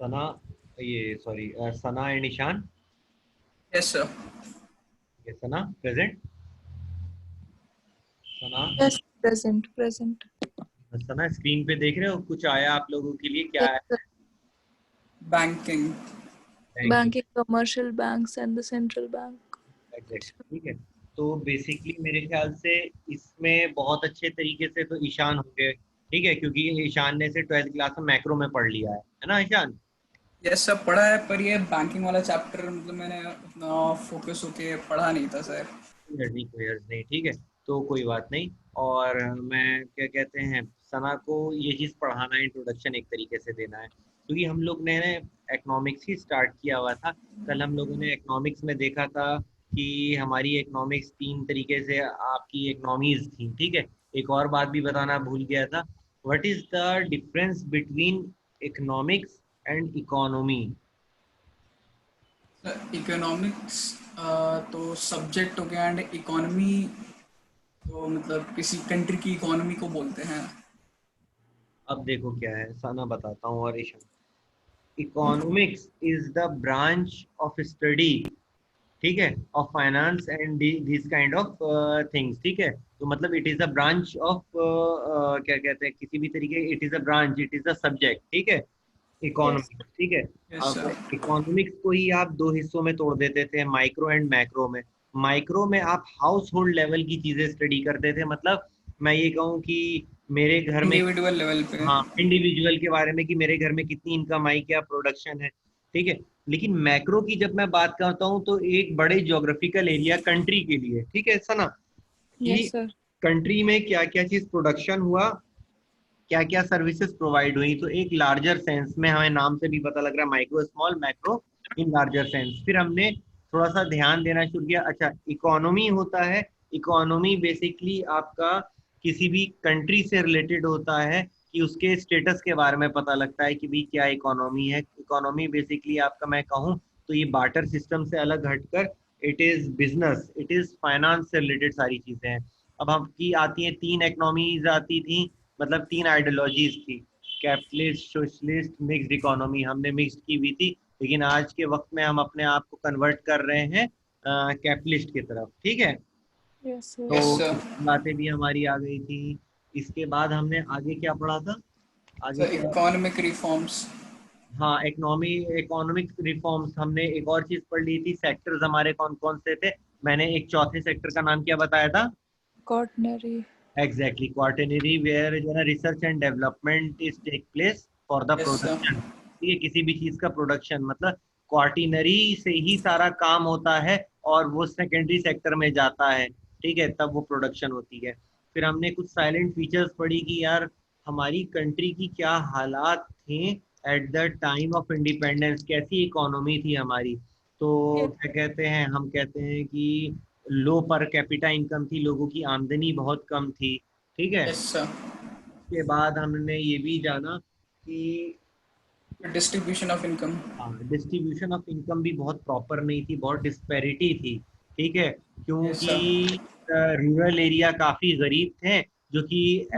सना, ये sorry, Sana and Ishaan. Yes sir. ये Sana present. Sana, yes, present present. Sana screen पे देख रहे हो कुछ आया आप लोगों के लिए, क्या है? Banking. Banking. Banking, commercial banks and the central bank. Exactly, ठीक है। तो बेसिकली मेरे ख्याल से इसमें बहुत अच्छे तरीके से तो ईशान होंगे, ठीक है, क्योंकि ईशान ने से 12th क्लास में मैक्रो में पढ़ लिया है ना ईशान? यस सर, पढ़ा है, पर ये बैंकिंग वाला चैप्टर मतलब मैंने उतना फोकस होके पढ़ा नहीं था सर। कोई हर्ज नहीं, ठीक है। तो कोई बात नहीं। और मैं क्या कहते हैं, सना को ये चीज़ पढ़ाना है, इंट्रोडक्शन एक तरीके से देना है, क्योंकि हम लोग ने इकोनॉमिक्स ही स्टार्ट किया हुआ था। कल हम लोगों ने इकोनॉमिक्स में देखा था कि हमारी इकोनॉमिक्स तीन तरीके से आपकी इकोनॉमीज थी, ठीक है। एक और बात भी बताना भूल गया था, what is the difference between economics and economy? Economics तो सब्जेक्ट हो गया, एंड इकोनॉमी तो मतलब किसी कंट्री की इकोनॉमी को बोलते हैं। अब देखो क्या है, सना बताता हूँ और Ishaan. Economics is the branch of study, ठीक है, of finance and this kind of things, ठीक है। तो मतलब it is a branch of, क्या कहते हैं, किसी भी तरीके, it is a branch, it is a subject, ठीक है, यस। इकोनॉमिक्स, ठीक है। यस अब सर। इकोनॉमिक्स को ही आप दो हिस्सों में तोड़ देते थे, माइक्रो एंड मैक्रो में। माइक्रो में आप हाउस होल्ड लेवल की चीजें स्टडी करते थे, मतलब मैं ये कहूँ कि मेरे घर में, इंडिविजुअल लेवल पे। हाँ, इंडिविजुअल के बारे में कि मेरे घर में कितनी इनकम आई, क्या प्रोडक्शन है, ठीक है। लेकिन मैक्रो की जब मैं बात करता हूँ तो एक बड़े ज्योग्राफिकल एरिया कंट्री के लिए, ठीक है, ऐसा ना, कि यस सर। कंट्री में क्या क्या चीज प्रोडक्शन हुआ, क्या क्या सर्विसेज प्रोवाइड हुई, तो एक लार्जर सेंस में, हमें नाम से भी पता लग रहा है, micro small macro in larger sense. फिर हमने थोड़ा सा ध्यान देना शुरू किया, अच्छा इकोनॉमी होता है, इकोनॉमी बेसिकली आपका किसी भी कंट्री से रिलेटेड होता है, कि उसके स्टेटस के बारे में पता लगता है कि भाई क्या इकोनॉमी है। इकोनॉमी बेसिकली आपका मैं कहूँ तो ये बार्टर सिस्टम से अलग हटकर it is business, it is finance से रिलेटेड सारी चीजें हैं। अब आपकी आती हैं तीन इकोनॉमीज आती थी, मतलब तीन आइडियोलॉजीज थी, कैपिटलिस्ट, सोशलिस्ट, मिक्स्ड इकोनॉमी, हमने मिक्स्ड की हुई थी। लेकिन आज के वक्त में हम अपने आप को कन्वर्ट कर रहे हैं कैपिटलिस्ट की तरफ, ठीक है। Yes sir. तो यस सर। बातें भी हमारी आ गई थी। इसके बाद हमने आगे क्या पढ़ा था, आगे सर क्या? Economic reforms. हाँ, इकोनॉमिक रिफॉर्म्स, हमने एक और चीज पढ़ ली थी, सेक्टर्स हमारे कौन कौन से थे। मैंने एक चौथे सेक्टर का नाम क्या बताया था? कॉर्टनरी। एग्जैक्टली, क्वार्टरनरी, वेयर जो है research and development is take place for the yes sir. Production, ठीक है, किसी भी चीज का प्रोडक्शन, मतलब क्वार्टिनरी से ही सारा काम होता है, और वो सेकेंडरी सेक्टर में जाता है, ठीक है, तब वो प्रोडक्शन होती है। फिर हमने कुछ साइलेंट फीचर्स पढ़ी कि यार हमारी कंट्री की क्या हालात थे at the time of independence, कैसी इकोनॉमी थी हमारी। तो यस। क्या कहते हैं, हम कहते हैं कि लो पर कैपिटा इनकम थी, लोगों की आमदनी बहुत कम थी, ठीक है। Yes sir. उसके बाद हमने ये भी जाना कि डिस्ट्रीब्यूशन ऑफ इनकम। हाँ, डिस्ट्रीब्यूशन ऑफ इनकम भी बहुत प्रॉपर नहीं थी, बहुत डिस्पैरिटी थी, ठीक है, यस क्योंकि सर। रूरल एरिया काफी गरीब थे, जो कि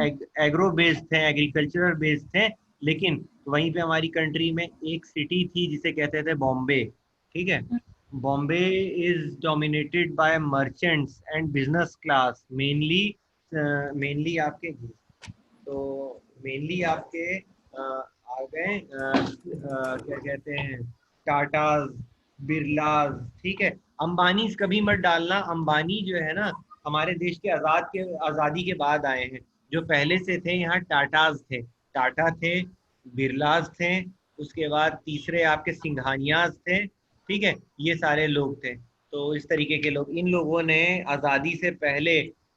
एग्रो बेस्ड थे, एग्रीकल्चरल बेस्ड थे। लेकिन वहीं पे हमारी कंट्री में एक सिटी थी जिसे कहते थे बॉम्बे, ठीक है। Bombay is dominated by merchants and business class, mainly, mainly आपके, तो मेनली आपके आ गए क्या कहते हैं, टाटाज, बिरलाज, ठीक है। अंबानीज कभी मत डालना, अंबानी जो है ना हमारे देश के आज़ादी के बाद आए हैं। जो पहले से थे यहाँ टाटाज थे, टाटा थे, बिरलाज थे, उसके बाद तीसरे आपके सिंघानियाज थे, ठीक है, ये सारे लोग थे। तो इस तरीके के लोग, इन लोगों ने आज़ादी से पहले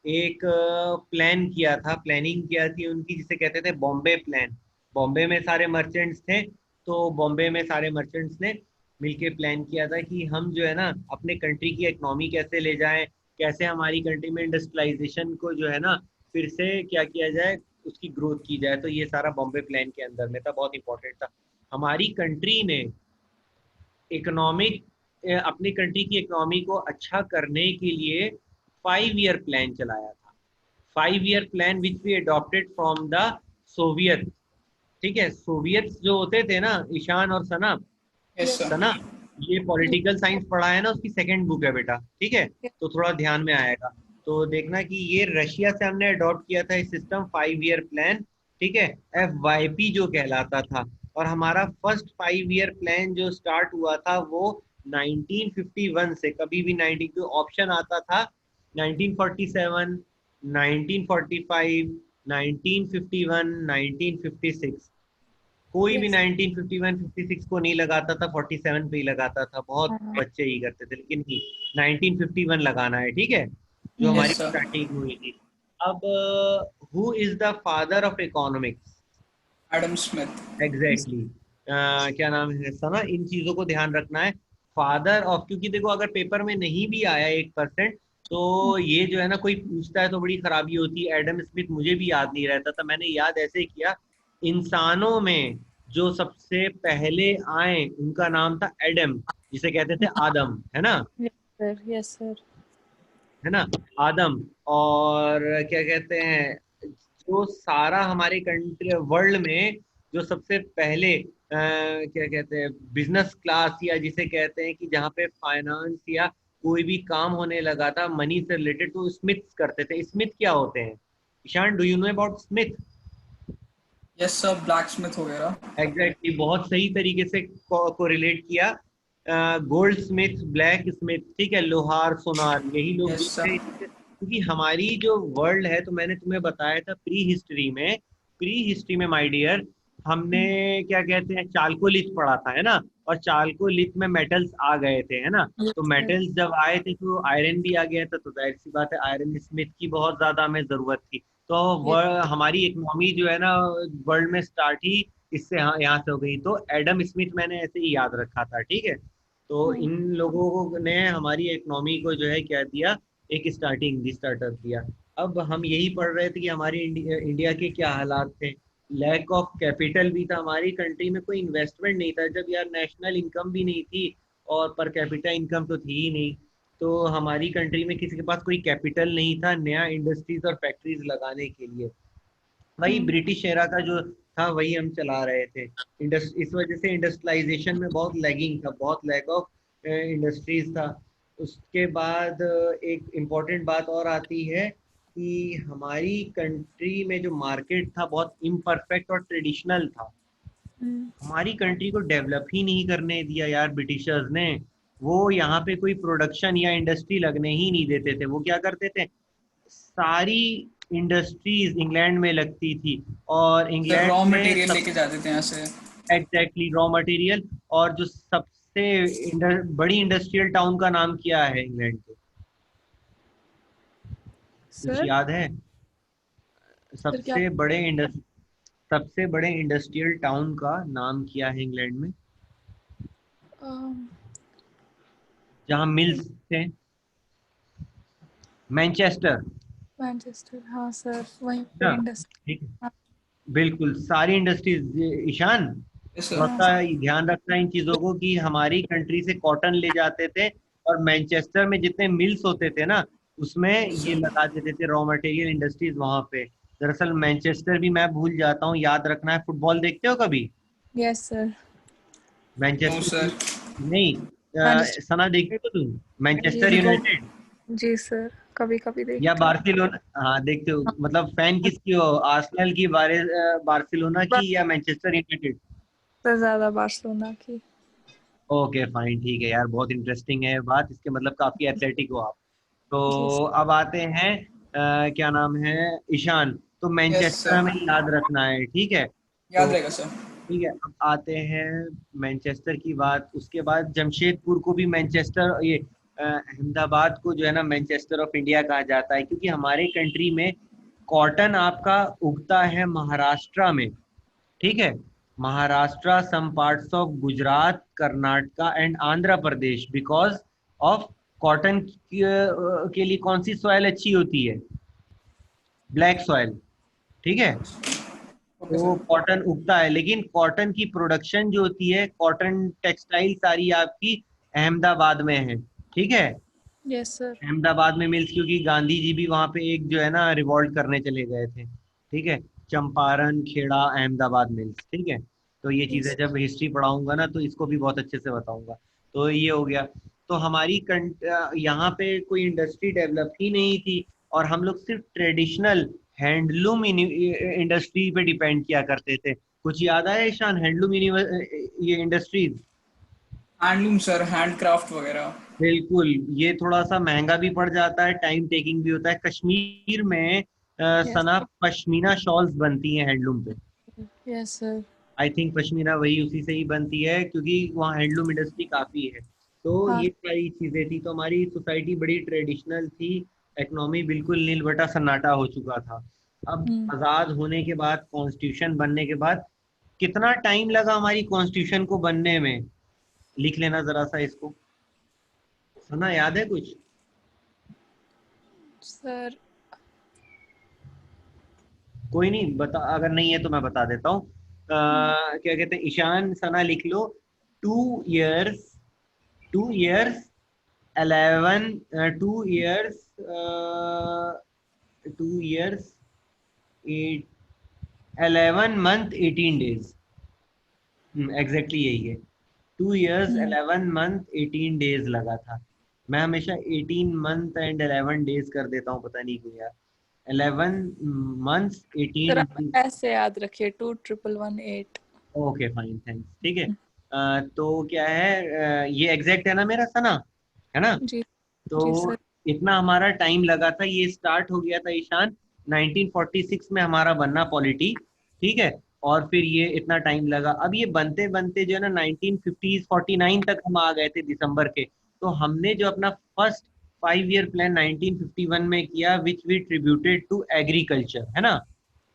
एक प्लान किया था, प्लानिंग किया थी उनकी, जिसे कहते थे बॉम्बे प्लान। बॉम्बे में सारे मर्चेंट्स थे, तो बॉम्बे में सारे मर्चेंट्स ने मिलके प्लान किया था कि हम जो है ना अपने कंट्री की इकोनॉमी कैसे ले जाएं, कैसे हमारी कंट्री में इंडस्ट्रियलाइजेशन को जो है ना फिर से क्या किया जाए, उसकी ग्रोथ की जाए। तो ये सारा बॉम्बे प्लान के अंदर में था, बहुत इंपॉर्टेंट था। हमारी कंट्री ने इकोनॉमिक, अपनी कंट्री की इकोनॉमी को अच्छा करने के लिए 5 ईयर प्लान चलाया था, 5 year plan which we adopted from the Soviet, ठीक है, सोवियत जो होते थे ना, ईशान और सना, यस सर। सना ये पॉलिटिकल साइंस पढ़ा है ना, उसकी सेकंड बुक है बेटा, ठीक है, तो थोड़ा ध्यान में आएगा। तो देखना कि ये रशिया से हमने अडॉप्ट किया था इस सिस्टम, 5 ईयर प्लान, ठीक है, FYP जो कहलाता था। और हमारा फर्स्ट 5 ईयर प्लान जो स्टार्ट हुआ था वो 1951 से, कभी भी 90 को ऑप्शन आता था, 1947, 1945, 1951, 1956, कोई भी Yes. 1951 56 को नहीं लगाता था, 47 पे ही लगाता था, बहुत हाँ, बच्चे ही करते थे, लेकिन नहीं, 1951 लगाना है, ठीक है, जो हमारी यस सर। स्टार्टिंग हुई थी। अब who is the father of economics? Adam Smith. Exactly क्या नाम है सना, इन चीजों को ध्यान रखना है, फादर ऑफ, क्योंकि देखो अगर पेपर में नहीं भी आया 1%, तो ये जो है ना, कोई पूछता है तो बड़ी खराबी होती है। एडम स्मिथ मुझे भी याद नहीं रहता था, मैंने याद ऐसे किया, इंसानों में जो सबसे पहले आए उनका नाम था एडम, जिसे कहते थे आदम, है ना, yes sir, yes sir. है ना, आदम। और क्या कहते हैं, जो सारा हमारे कंट्री वर्ल्ड में जो सबसे पहले क्या कहते हैं बिजनेस क्लास, या जिसे कहते हैं कि जहाँ पे फाइनेंस या कोई भी काम होने लगा था मनी से रिलेटेड, तो स्मिथ करते थे। स्मिथ क्या होते हैं Ishaan, do you know about smith? Yes sir, blacksmith वगैरह। एग्जैक्टली, बहुत सही तरीके से को रिलेट किया। गोल्ड स्मिथ, ब्लैक स्मिथ, ठीक है, लोहार सोनार, यही लोग जो यस थे, सर। क्योंकि हमारी जो वर्ल्ड है, तो मैंने तुम्हें बताया था प्री हिस्ट्री में माय डियर, हमने क्या कहते हैं चालकोलिथ पढ़ा था, है ना, और चालकोलिथ में मेटल्स आ गए थे, है ना, Yes तो sir. मेटल्स जब आए थे तो आयरन भी आ गया था, तो जाहिर सी बात है आयरन स्मिथ की बहुत ज्यादा हमें जरूरत थी। तो Yes. हमारी इकोनॉमी जो है ना वर्ल्ड में स्टार्ट ही इससे, हाँ, यहाँ से हो गई। तो एडम स्मिथ मैंने ऐसे ही याद रखा था, ठीक है, तो Hmm. इन लोगों ने हमारी इकोनॉमी को जो है क्या दिया, एक स्टार्टिंग दी, स्टार्टर दिया। अब हम यही पढ़ रहे थे कि हमारी इंडिया के क्या हालात थे, लैक ऑफ कैपिटल भी था हमारी कंट्री में, कोई इन्वेस्टमेंट नहीं था, जब यार नेशनल इनकम भी नहीं थी और पर कैपिटा इनकम तो थी ही नहीं, तो हमारी कंट्री में किसी के पास कोई कैपिटल नहीं था नया इंडस्ट्रीज और फैक्ट्रीज लगाने के लिए। वही Hmm. ब्रिटिश एरा का जो था वही हम चला रहे थे। इस वजह से इंडस्ट्रियलाइजेशन में बहुत लैगिंग था, बहुत लैक ऑफ इंडस्ट्रीज था। उसके बाद एक इम्पॉर्टेंट बात और आती है कि हमारी कंट्री में जो मार्केट था बहुत इम्परफेक्ट और ट्रेडिशनल था। Hmm. हमारी कंट्री को डेवलप ही नहीं करने दिया यार ब्रिटिशर्स ने। वो यहाँ पे कोई प्रोडक्शन या इंडस्ट्री लगने ही नहीं देते थे। वो क्या करते थे, सारी इंडस्ट्रीज इंग्लैंड में लगती थी, और सर इंग्लैंड रॉ में मटेरियल सब, लेके जाते थे यहाँ से। Exactly raw material. और जो सबसे बड़ी इंडस्ट्रियल टाउन का नाम क्या है इंग्लैंड के, कुछ Sir, याद है? sir क्या? सबसे बड़े इंडस्ट्रियल टाउन का नाम क्या है इंग्लैंड में, Um, जहाँ मिल्स थे? मैनचेस्टर, मैनचेस्टर, हाँ सर, वहीं पे ना, इंडस्ट्री। ठीक है, हाँ बिल्कुल सारी इंडस्ट्रीज। ईशान, यस थोड़ा सर। हाँ सा सर। ध्यान रखना इन चीजों को, कि हमारी कंट्री से कॉटन ले जाते थे, और मैनचेस्टर में जितने मिल्स होते थे ना, उसमें यस ये सर। लगा देते थे रॉ मटेरियल इंडस्ट्रीज वहां पे। दरअसल मैनचेस्टर भी मैं भूल जाता हूँ, याद रखना है। फुटबॉल देखते हो कभी? Yes sir. No Manchester sir. की नहीं, मैनचेस्टर। सना देखते हो तुम जी मैनचेस्टर जी। बिल्कुल। यूनाइटेड जी सर, कभी कभी या देखती हूँ। बार्सिलोना? हाँ देखते हो, हाँ, मतलब फैन किसकी हो, आर्सेनल की, बार्सिलोना बस की, या मैनचेस्टर यूनाइटेड? से ज्यादा बार्सिलोना की। ओके फाइन, ठीक है यार, बहुत इंटरेस्टिंग है बात, इसके मतलब काफी एथलेटिक हो आप। जी तो सर। अब आते हैं क्या नाम है ईशान, तो यस मैनचेस्टर सर। हमें याद रखना है, ठीक है, याद तो रहेगा सर। ठीक है। अब आते हैं मैनचेस्टर की बात, उसके बाद जमशेदपुर को भी मैनचेस्टर, ये अहमदाबाद को जो है ना मैनचेस्टर ऑफ इंडिया कहा जाता है, क्योंकि हमारे कंट्री में कॉटन आपका उगता है महाराष्ट्र में, ठीक है, Maharashtra, some parts of Gujarat, Karnataka and Andhra Pradesh, because of cotton के लिए कौन सी सॉइल अच्छी होती है? ब्लैक सॉइल, ठीक है, ओके तो सर। कॉटन उगता है, लेकिन कॉटन की प्रोडक्शन जो होती है, कॉटन टेक्सटाइल सारी आपकी अहमदाबाद में है, ठीक है, यस सर। अहमदाबाद में मिल्स, क्योंकि गांधी जी भी वहां पे एक जो है ना रिवॉल्ट करने चले गए थे, ठीक है, चंपारण, खेड़ा, अहमदाबाद मिल्स, ठीक है। तो ये चीजें Yes. जब हिस्ट्री पढ़ाऊंगा ना तो इसको भी बहुत अच्छे से बताऊंगा। तो ये हो गया। तो हमारी यहाँ पे कोई इंडस्ट्री डेवलप ही नहीं थी, और हम लोग सिर्फ ट्रेडिशनल हैंडलूम इंडस्ट्री पे डिपेंड किया करते थे। कुछ याद है ईशान, हैंडलूम ये इंडस्ट्रीज? हैंडलूम सर, हैंडक्राफ्ट वगैरह। बिल्कुल। ये थोड़ा सा महंगा भी पड़ जाता है, टाइम टेकिंग भी होता है। कश्मीर में Yes. सना पश्मीना शॉल्स बनती हैं हैंडलूम पे। Yes, sir. I think pashmina वही उसी से ही बनती है, क्योंकि वहाँ हैंडलूम इंडस्ट्री काफी है। तो हाँ। ये सारी चीजें थी। तो हमारी सोसाइटी बड़ी ट्रेडिशनल थी। इकोनॉमी बिल्कुल नील बटा सन्नाटा हो चुका था। अब हम्म। आजाद होने के बाद, कॉन्स्टिट्यूशन बनने के बाद, कितना टाइम लगा हमारी कॉन्स्टिट्यूशन को बनने में? लिख लेना जरा सा इसको। सना याद है कुछ? Sir. कोई नहीं, बता, अगर नहीं है तो मैं बता देता हूँ। क्या कहते हैं, ईशान सना लिख लो। 2 years, 2 years 11, 2 years, 2 years 11 month 18 days। Exactly यही है। 2 years हम्म। 11 month 18 days लगा था। मैं हमेशा 18 month and 11 days कर देता हूँ, पता नहीं क्यों यार। 11 months सर 18 आप ऐसे याद रखिए 21118। ओके फाइन, थैंक्स, ठीक है। तो क्या है, ये एग्जैक्ट है ना मेरा सना, है ना? जी। तो जी सर। इतना हमारा टाइम लगा था। ये स्टार्ट हो गया था ईशान 1946 में हमारा बनना पॉलिटी, ठीक है। और फिर ये इतना टाइम लगा। अब ये बनते बनते जो है ना 1950s 49 तक हम आ गए थे दिसंबर के। तो हमने जो अपना फर्स्ट 5 year प्लान 1951 में किया, विच वी ट्रिब्यूटेड टू एग्रीकल्चर, है ना?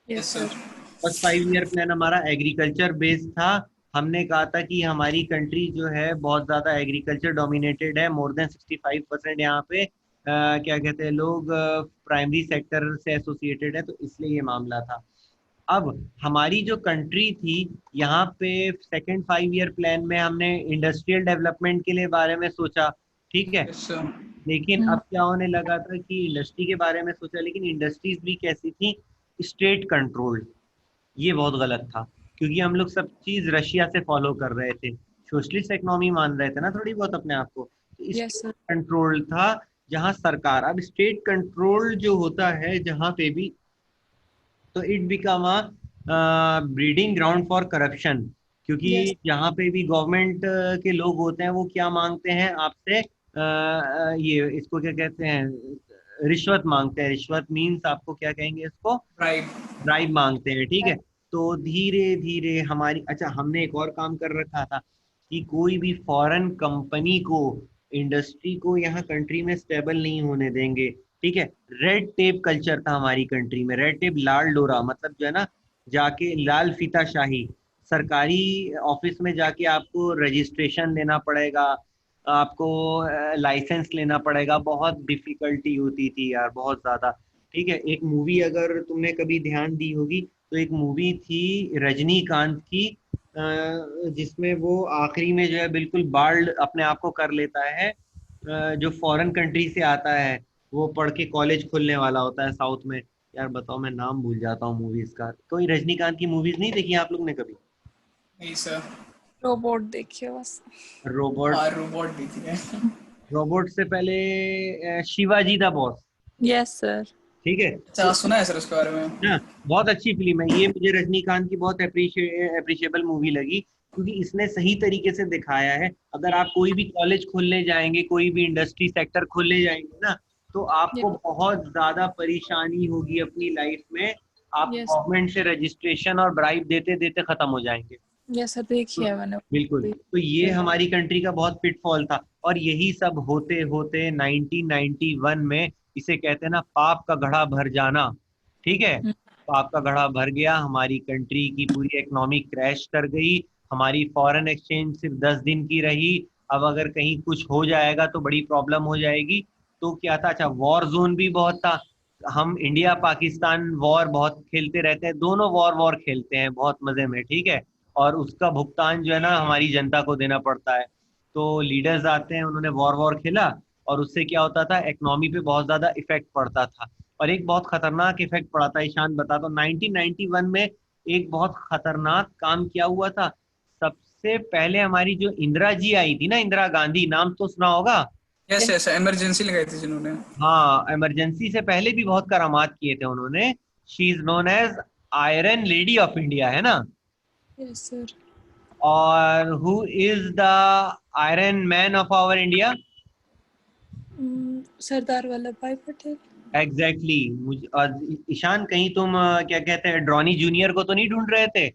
Yes yes sir. Sir. First 5 year plan हमारा एग्रीकल्चर बेस्ड था। हमने कहा था कि हमारी कंट्री जो है बहुत ज्यादा एग्रीकल्चर डोमिनेटेड है। मोर देन 65% यहाँ पे क्या कहते हैं लोग प्राइमरी सेक्टर से एसोसिएटेड है, तो इसलिए ये मामला था। अब हमारी जो कंट्री थी, यहाँ पे सेकेंड 5 year प्लान में हमने इंडस्ट्रियल डेवलपमेंट के लिए बारे में सोचा, ठीक है। Yes sir. लेकिन हम्म। अब क्या होने लगा था कि इंडस्ट्री के बारे में सोचा, लेकिन इंडस्ट्रीज भी कैसी थी? State controlled. ये बहुत गलत था, क्योंकि हम लोग सब चीज रशिया से फॉलो कर रहे थे। सोशलिस्ट इकोनॉमी मान रहे थे ना थोड़ी बहुत अपने आप को। तो यस स्टेट सर। कंट्रोल था, जहां सरकार, अब स्टेट कंट्रोल जो होता है जहां पे भी, तो it become a breeding ground for corruption. क्योंकि यस। जहाँ पे भी गवर्नमेंट के लोग होते हैं, वो क्या मांगते हैं आपसे? ये इसको क्या कहते हैं, रिश्वत मांगते हैं। रिश्वत मीन्स आपको क्या कहेंगे इसको? राइट। ड्राइव मांगते हैं, ठीक है। तो धीरे धीरे हमारी, अच्छा, हमने एक और काम कर रखा था कि कोई भी फॉरेन कंपनी को, इंडस्ट्री को यहाँ कंट्री में स्टेबल नहीं होने देंगे, ठीक है। रेड टेप कल्चर था हमारी कंट्री में। रेड टेप, लाल डोरा, मतलब जो है ना, जाके लाल फीता शाही, सरकारी ऑफिस में जाके आपको रजिस्ट्रेशन लेना पड़ेगा, आपको लाइसेंस लेना पड़ेगा। बहुत डिफिकल्टी होती थी यार, बहुत ज्यादा, ठीक है। एक मूवी अगर तुमने कभी ध्यान दी होगी, तो एक मूवी थी रजनीकांत की, जिसमें वो आखिरी में जो है बिल्कुल बाल्ड अपने आप को कर लेता है, जो फॉरेन कंट्री से आता है, वो पढ़ के कॉलेज खोलने वाला होता है साउथ में। यार बताओ, मैं नाम भूल जाता हूँ मूवीज का। कोई रजनीकांत की मूवीज नहीं देखी आप लोग ने कभी? नहीं सर। रोबोट देखिए बस। रोबोट। हाँ, रोबोट भी थी। रोबोट से पहले Shivaji the boss, yes sir. ठीक है। अच्छा, तो सुना है सर उसके बारे में। ना, बहुत अच्छी फिल्म है ये। मुझे रजनीकांत की बहुत अप्रिशिएबल मूवी लगी, क्योंकि इसने सही तरीके से दिखाया है। अगर आप कोई भी कॉलेज खोलने जाएंगे, कोई भी इंडस्ट्री सेक्टर खोलने जाएंगे ना, तो आपको बहुत ज्यादा परेशानी होगी अपनी लाइफ में। आप यस। गवर्नमेंट से रजिस्ट्रेशन और ब्राइब देते देते खत्म हो जाएंगे। यस सर, तो देखिए मैंने। बिल्कुल, तो ये हमारी कंट्री का बहुत पिटफॉल था। और यही सब होते होते 1991 में, इसे कहते हैं ना पाप का घड़ा भर जाना, ठीक है। पाप का घड़ा भर गया, हमारी कंट्री की पूरी इकोनॉमी क्रैश कर गई। हमारी फॉरेन एक्सचेंज सिर्फ 10 दिन की रही। अब अगर कहीं कुछ हो जाएगा तो बड़ी प्रॉब्लम हो जाएगी। तो क्या था, अच्छा, वॉर जोन भी बहुत था। हम इंडिया पाकिस्तान वॉर बहुत खेलते रहते हैं, दोनों वॉर वॉर खेलते हैं बहुत मजे में, ठीक है। और उसका भुगतान जो है ना हमारी जनता को देना पड़ता है। तो लीडर्स आते हैं, उन्होंने वॉर वॉर खेला, और उससे क्या होता था, इकोनॉमी पे बहुत ज्यादा इफेक्ट पड़ता था। और एक बहुत खतरनाक इफेक्ट पड़ा था। ईशान बता दो, 1991 में एक बहुत खतरनाक काम किया हुआ था। सबसे पहले हमारी जो इंदिरा जी आई थी ना, इंदिरा गांधी, नाम तो सुना होगा। यस यस, इमरजेंसी लगाई थी जिन्होंने। हाँ, इमरजेंसी से पहले भी बहुत करामात किए थे उन्होंने। She is known as iron lady of India, है ना। Yes sir. और who is the iron man of our India? Sardar Vallabh Bhai Patel. Exactly मुझे ईशान, कहीं तुम क्या कहते हैं, ड्रॉनी जूनियर को तो नहीं ढूंढ रहे थे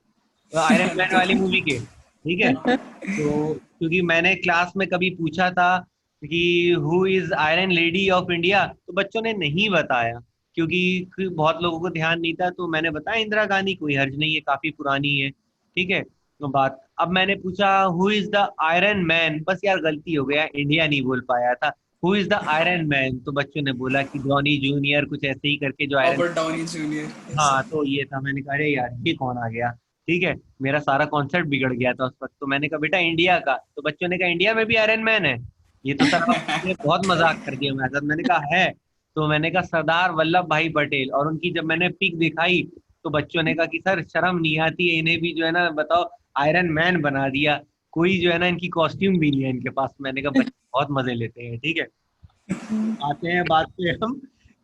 आयरन मैन वाली मूवी के? ठीक है, तो क्योंकि मैंने क्लास में कभी पूछा था कि who is iron lady of India, तो बच्चों ने नहीं बताया, क्योंकि बहुत लोगों को ध्यान नहीं था। तो मैंने बताया इंदिरा गांधी, कोई हर्ज नहीं है, काफी पुरानी है। ठीक है, तो बात, अब मैंने पूछा who is the iron man, बस यार गलती हो गया, इंडिया नहीं बोल पाया था। Who is the iron man, तो बच्चों ने बोला कि डॉनी जूनियर कुछ ऐसे ही करके जो iron. Robert Downey junior. Yes हाँ, सर। तो ये था। मैंने कहा अरे यार ये कौन आ गया। ठीक है, मेरा सारा कॉन्सेप्ट बिगड़ गया था उस वक्त। तो मैंने कहा बेटा इंडिया का, तो बच्चों ने कहा इंडिया में भी आयरन मैन है। ये तो सर आपने बहुत मजाक कर दिया मेरे साथ। मैंने कहा है, तो मैंने कहा सरदार वल्लभ भाई पटेल। और उनकी जब मैंने पिक दिखाई, तो बच्चों ने कहा कि सर शर्म नहीं आती है, इन्हें भी जो है ना बताओ आयरन मैन बना दिया, कोई जो है ना इनकी कॉस्ट्यूम भी नहीं है इनके पास। मैंने कहा बच्चे बहुत मजे लेते हैं। ठीक है, आते हैं बात पे हम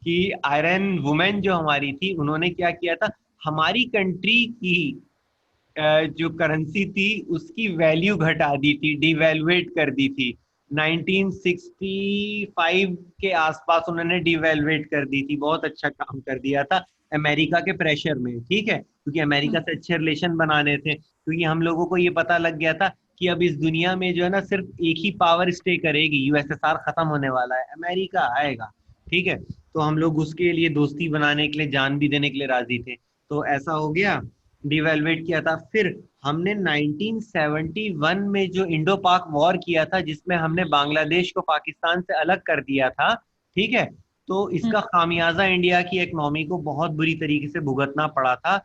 कि आयरन वुमेन जो हमारी थी, उन्होंने क्या किया था, हमारी कंट्री की जो करेंसी थी उसकी वैल्यू घटा दी थी, डिवेल्युएट कर दी थी। 1965 के आसपास उन्होंने डिवेल्युएट कर दी थी। बहुत अच्छा काम कर दिया था अमेरिका के प्रेशर में। ठीक है, क्योंकि अमेरिका से अच्छे रिलेशन बनाने थे, क्योंकि हम लोगों को ये पता लग गया था कि अब इस दुनिया में जो है ना सिर्फ एक ही पावर स्टे करेगी, यूएसएसआर खत्म होने वाला है, अमेरिका आएगा। ठीक है, तो हम लोग उसके लिए दोस्ती बनाने के लिए जान भी देने के लिए राजी थे। तो ऐसा हो गया, डिवेलवेट किया था। फिर हमने 1971 में जो इंडो पाक वॉर किया था, जिसमें हमने बांग्लादेश को पाकिस्तान से अलग कर दिया था। ठीक है, तो इसका खामियाजा इंडिया की इकोनॉमी को बहुत बुरी तरीके से भुगतना पड़ा था।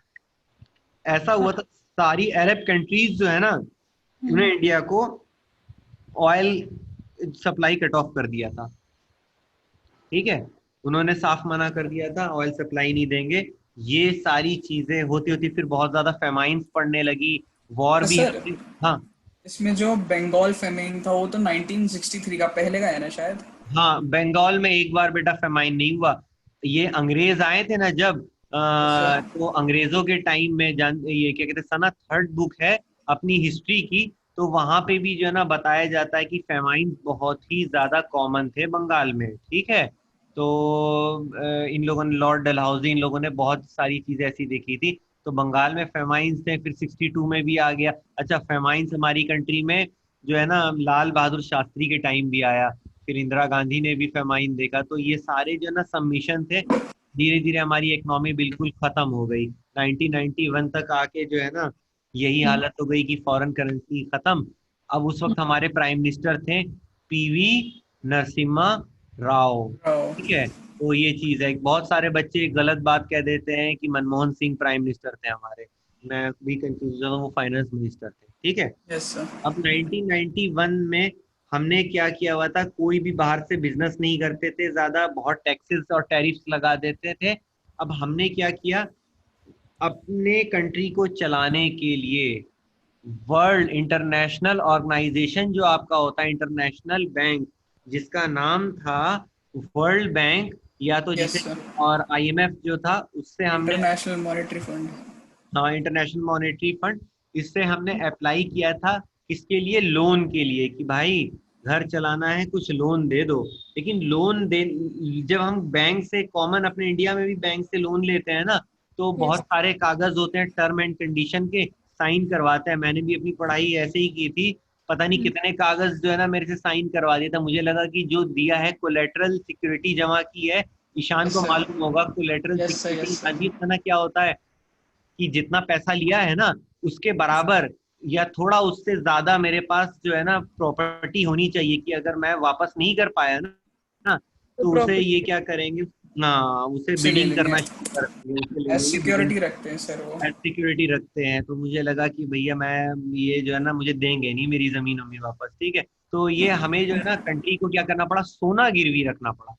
ऐसा हुआ था, सारी अरब कंट्रीज जो है ना, उन्हें इंडिया को ऑयल सप्लाई कट ऑफ कर दिया था। ठीक है, उन्होंने साफ मना कर दिया था ऑयल सप्लाई नहीं देंगे। ये सारी चीजें होती होती फिर बहुत ज्यादा फेमाइंस पड़ने लगी, वॉर भी सर, हमने। हाँ। इसमें जो बंगाल फेमिन था वो तो 1963 का पहले का है ना शायद। हाँ, बंगाल में एक बार बेटा फेमाइन नहीं हुआ। ये अंग्रेज आए थे ना जब, यस सर। तो अंग्रेजों के टाइम में जान, ये क्या कहते हैं, सना थर्ड बुक है अपनी हिस्ट्री की, तो वहां पे भी जो है ना बताया जाता है कि फेमाइन बहुत ही ज्यादा कॉमन थे बंगाल में। ठीक है, तो इन लोगों ने, लॉर्ड डलहौजी, इन लोगों ने बहुत सारी चीजें ऐसी देखी थी। तो बंगाल में फेमाइंस थे, फिर 62 में भी आ गया। अच्छा, फेमाइंस हमारी कंट्री में जो है ना लाल बहादुर शास्त्री के टाइम भी आया, फिर इंदिरा गांधी ने भी फेमाइन देखा। तो ये सारे जो है ना सबमिशन थे, धीरे धीरे हमारी इकोनॉमी बिल्कुल खत्म हो गई। 1991 तक आके जो है ना यही हालत हो गई कि फॉरेन करेंसी खत्म। अब उस वक्त हमारे प्राइम मिनिस्टर थे पीवी नरसिम्हा राव। ठीक है, तो ये चीज है, बहुत सारे बच्चे गलत बात कह देते हैं कि मनमोहन सिंह प्राइम मिनिस्टर थे हमारे। मैं भी कंफ्यूज हूँ, वो फाइनेंस मिनिस्टर थे। ठीक है, यस सर। अब 1991 में हमने क्या किया हुआ था, कोई भी बाहर से बिजनेस नहीं करते थे ज्यादा, बहुत टैक्सेस और टैरिफ्स लगा देते थे। अब हमने क्या किया, अपने कंट्री को चलाने के लिए वर्ल्ड इंटरनेशनल ऑर्गेनाइजेशन जो आपका होता है, इंटरनेशनल बैंक, जिसका नाम था वर्ल्ड बैंक, या तो यस जिसे, सर। और आईएमएफ जो था, उससे हमने, इंटरनेशनल मॉनेटरी फंड। हाँ इंटरनेशनल मॉनेटरी फंड, इससे हमने अप्लाई किया था। किसके लिए? लोन के लिए, कि भाई घर चलाना है, कुछ लोन दे दो। लेकिन लोन दे, जब हम बैंक से, कॉमन अपने इंडिया में भी बैंक से लोन लेते हैं ना, तो बहुत यस। सारे कागज होते हैं टर्म एंड कंडीशन के, साइन करवाते हैं। मैंने भी अपनी पढ़ाई ऐसे ही की थी, पता नहीं कितने कागज जो है ना मेरे से साइन करवा दिया था। मुझे लगा कि जो दिया है, कोलेटरल सिक्योरिटी जमा की है, ईशान यस को सर। मालूम होगा collateral yes sir. Security yes sir. जानती है ना क्या होता है, कि जितना पैसा लिया है ना उसके बराबर या थोड़ा उससे ज्यादा मेरे पास जो है ना प्रॉपर्टी होनी चाहिए, कि अगर मैं वापस नहीं कर पाया ना, तो तो उसे ये प्रॉपर्टी। क्या करेंगे ना, उसे उसे ले बिडिंग लेंगे। करना शुरू कर देंगे, उसे ले एज लेंगे बिडिंग, सिक्योरिटी रखते हैं सर वो। एज सिक्योरिटी रखते हैं। तो मुझे लगा कि भैया मैं, ये जो है ना मुझे देंगे नहीं मेरी जमीन अम्मी वापस। ठीक है, तो ये हमें जो है ना कंट्री को क्या करना पड़ा, सोना गिरवी रखना पड़ा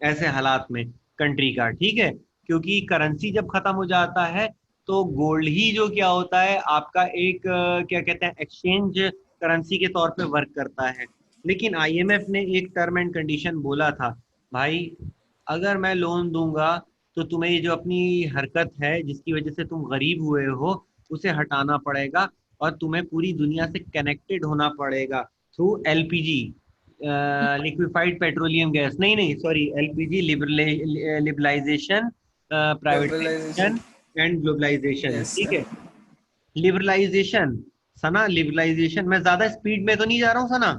ऐसे हालात में। कंट्री का, ठीक है। क्योंकि करेंसी जब खत्म हो जाता है तो गोल्ड ही जो क्या होता है आपका एक क्या कहते हैं एक्सचेंज करेंसी के तौर पे वर्क करता है। लेकिन आईएमएफ ने एक टर्म एंड कंडीशन बोला था, भाई अगर मैं लोन दूंगा तो तुम्हें ये जो अपनी हरकत है जिसकी वजह से तुम गरीब हुए हो उसे हटाना पड़ेगा, और तुम्हें पूरी दुनिया से कनेक्टेड होना पड़ेगा through LPG, liquefied petroleum gas, नहीं नहीं sorry, LPG, liberalisation, liberalisation. Privatisation and globalisation, yes ठीक सर। है। लिबरलाइजेशन, सना लिबरलाइजेशन, मैं ज्यादा स्पीड में तो नहीं जा रहा हूँ सना?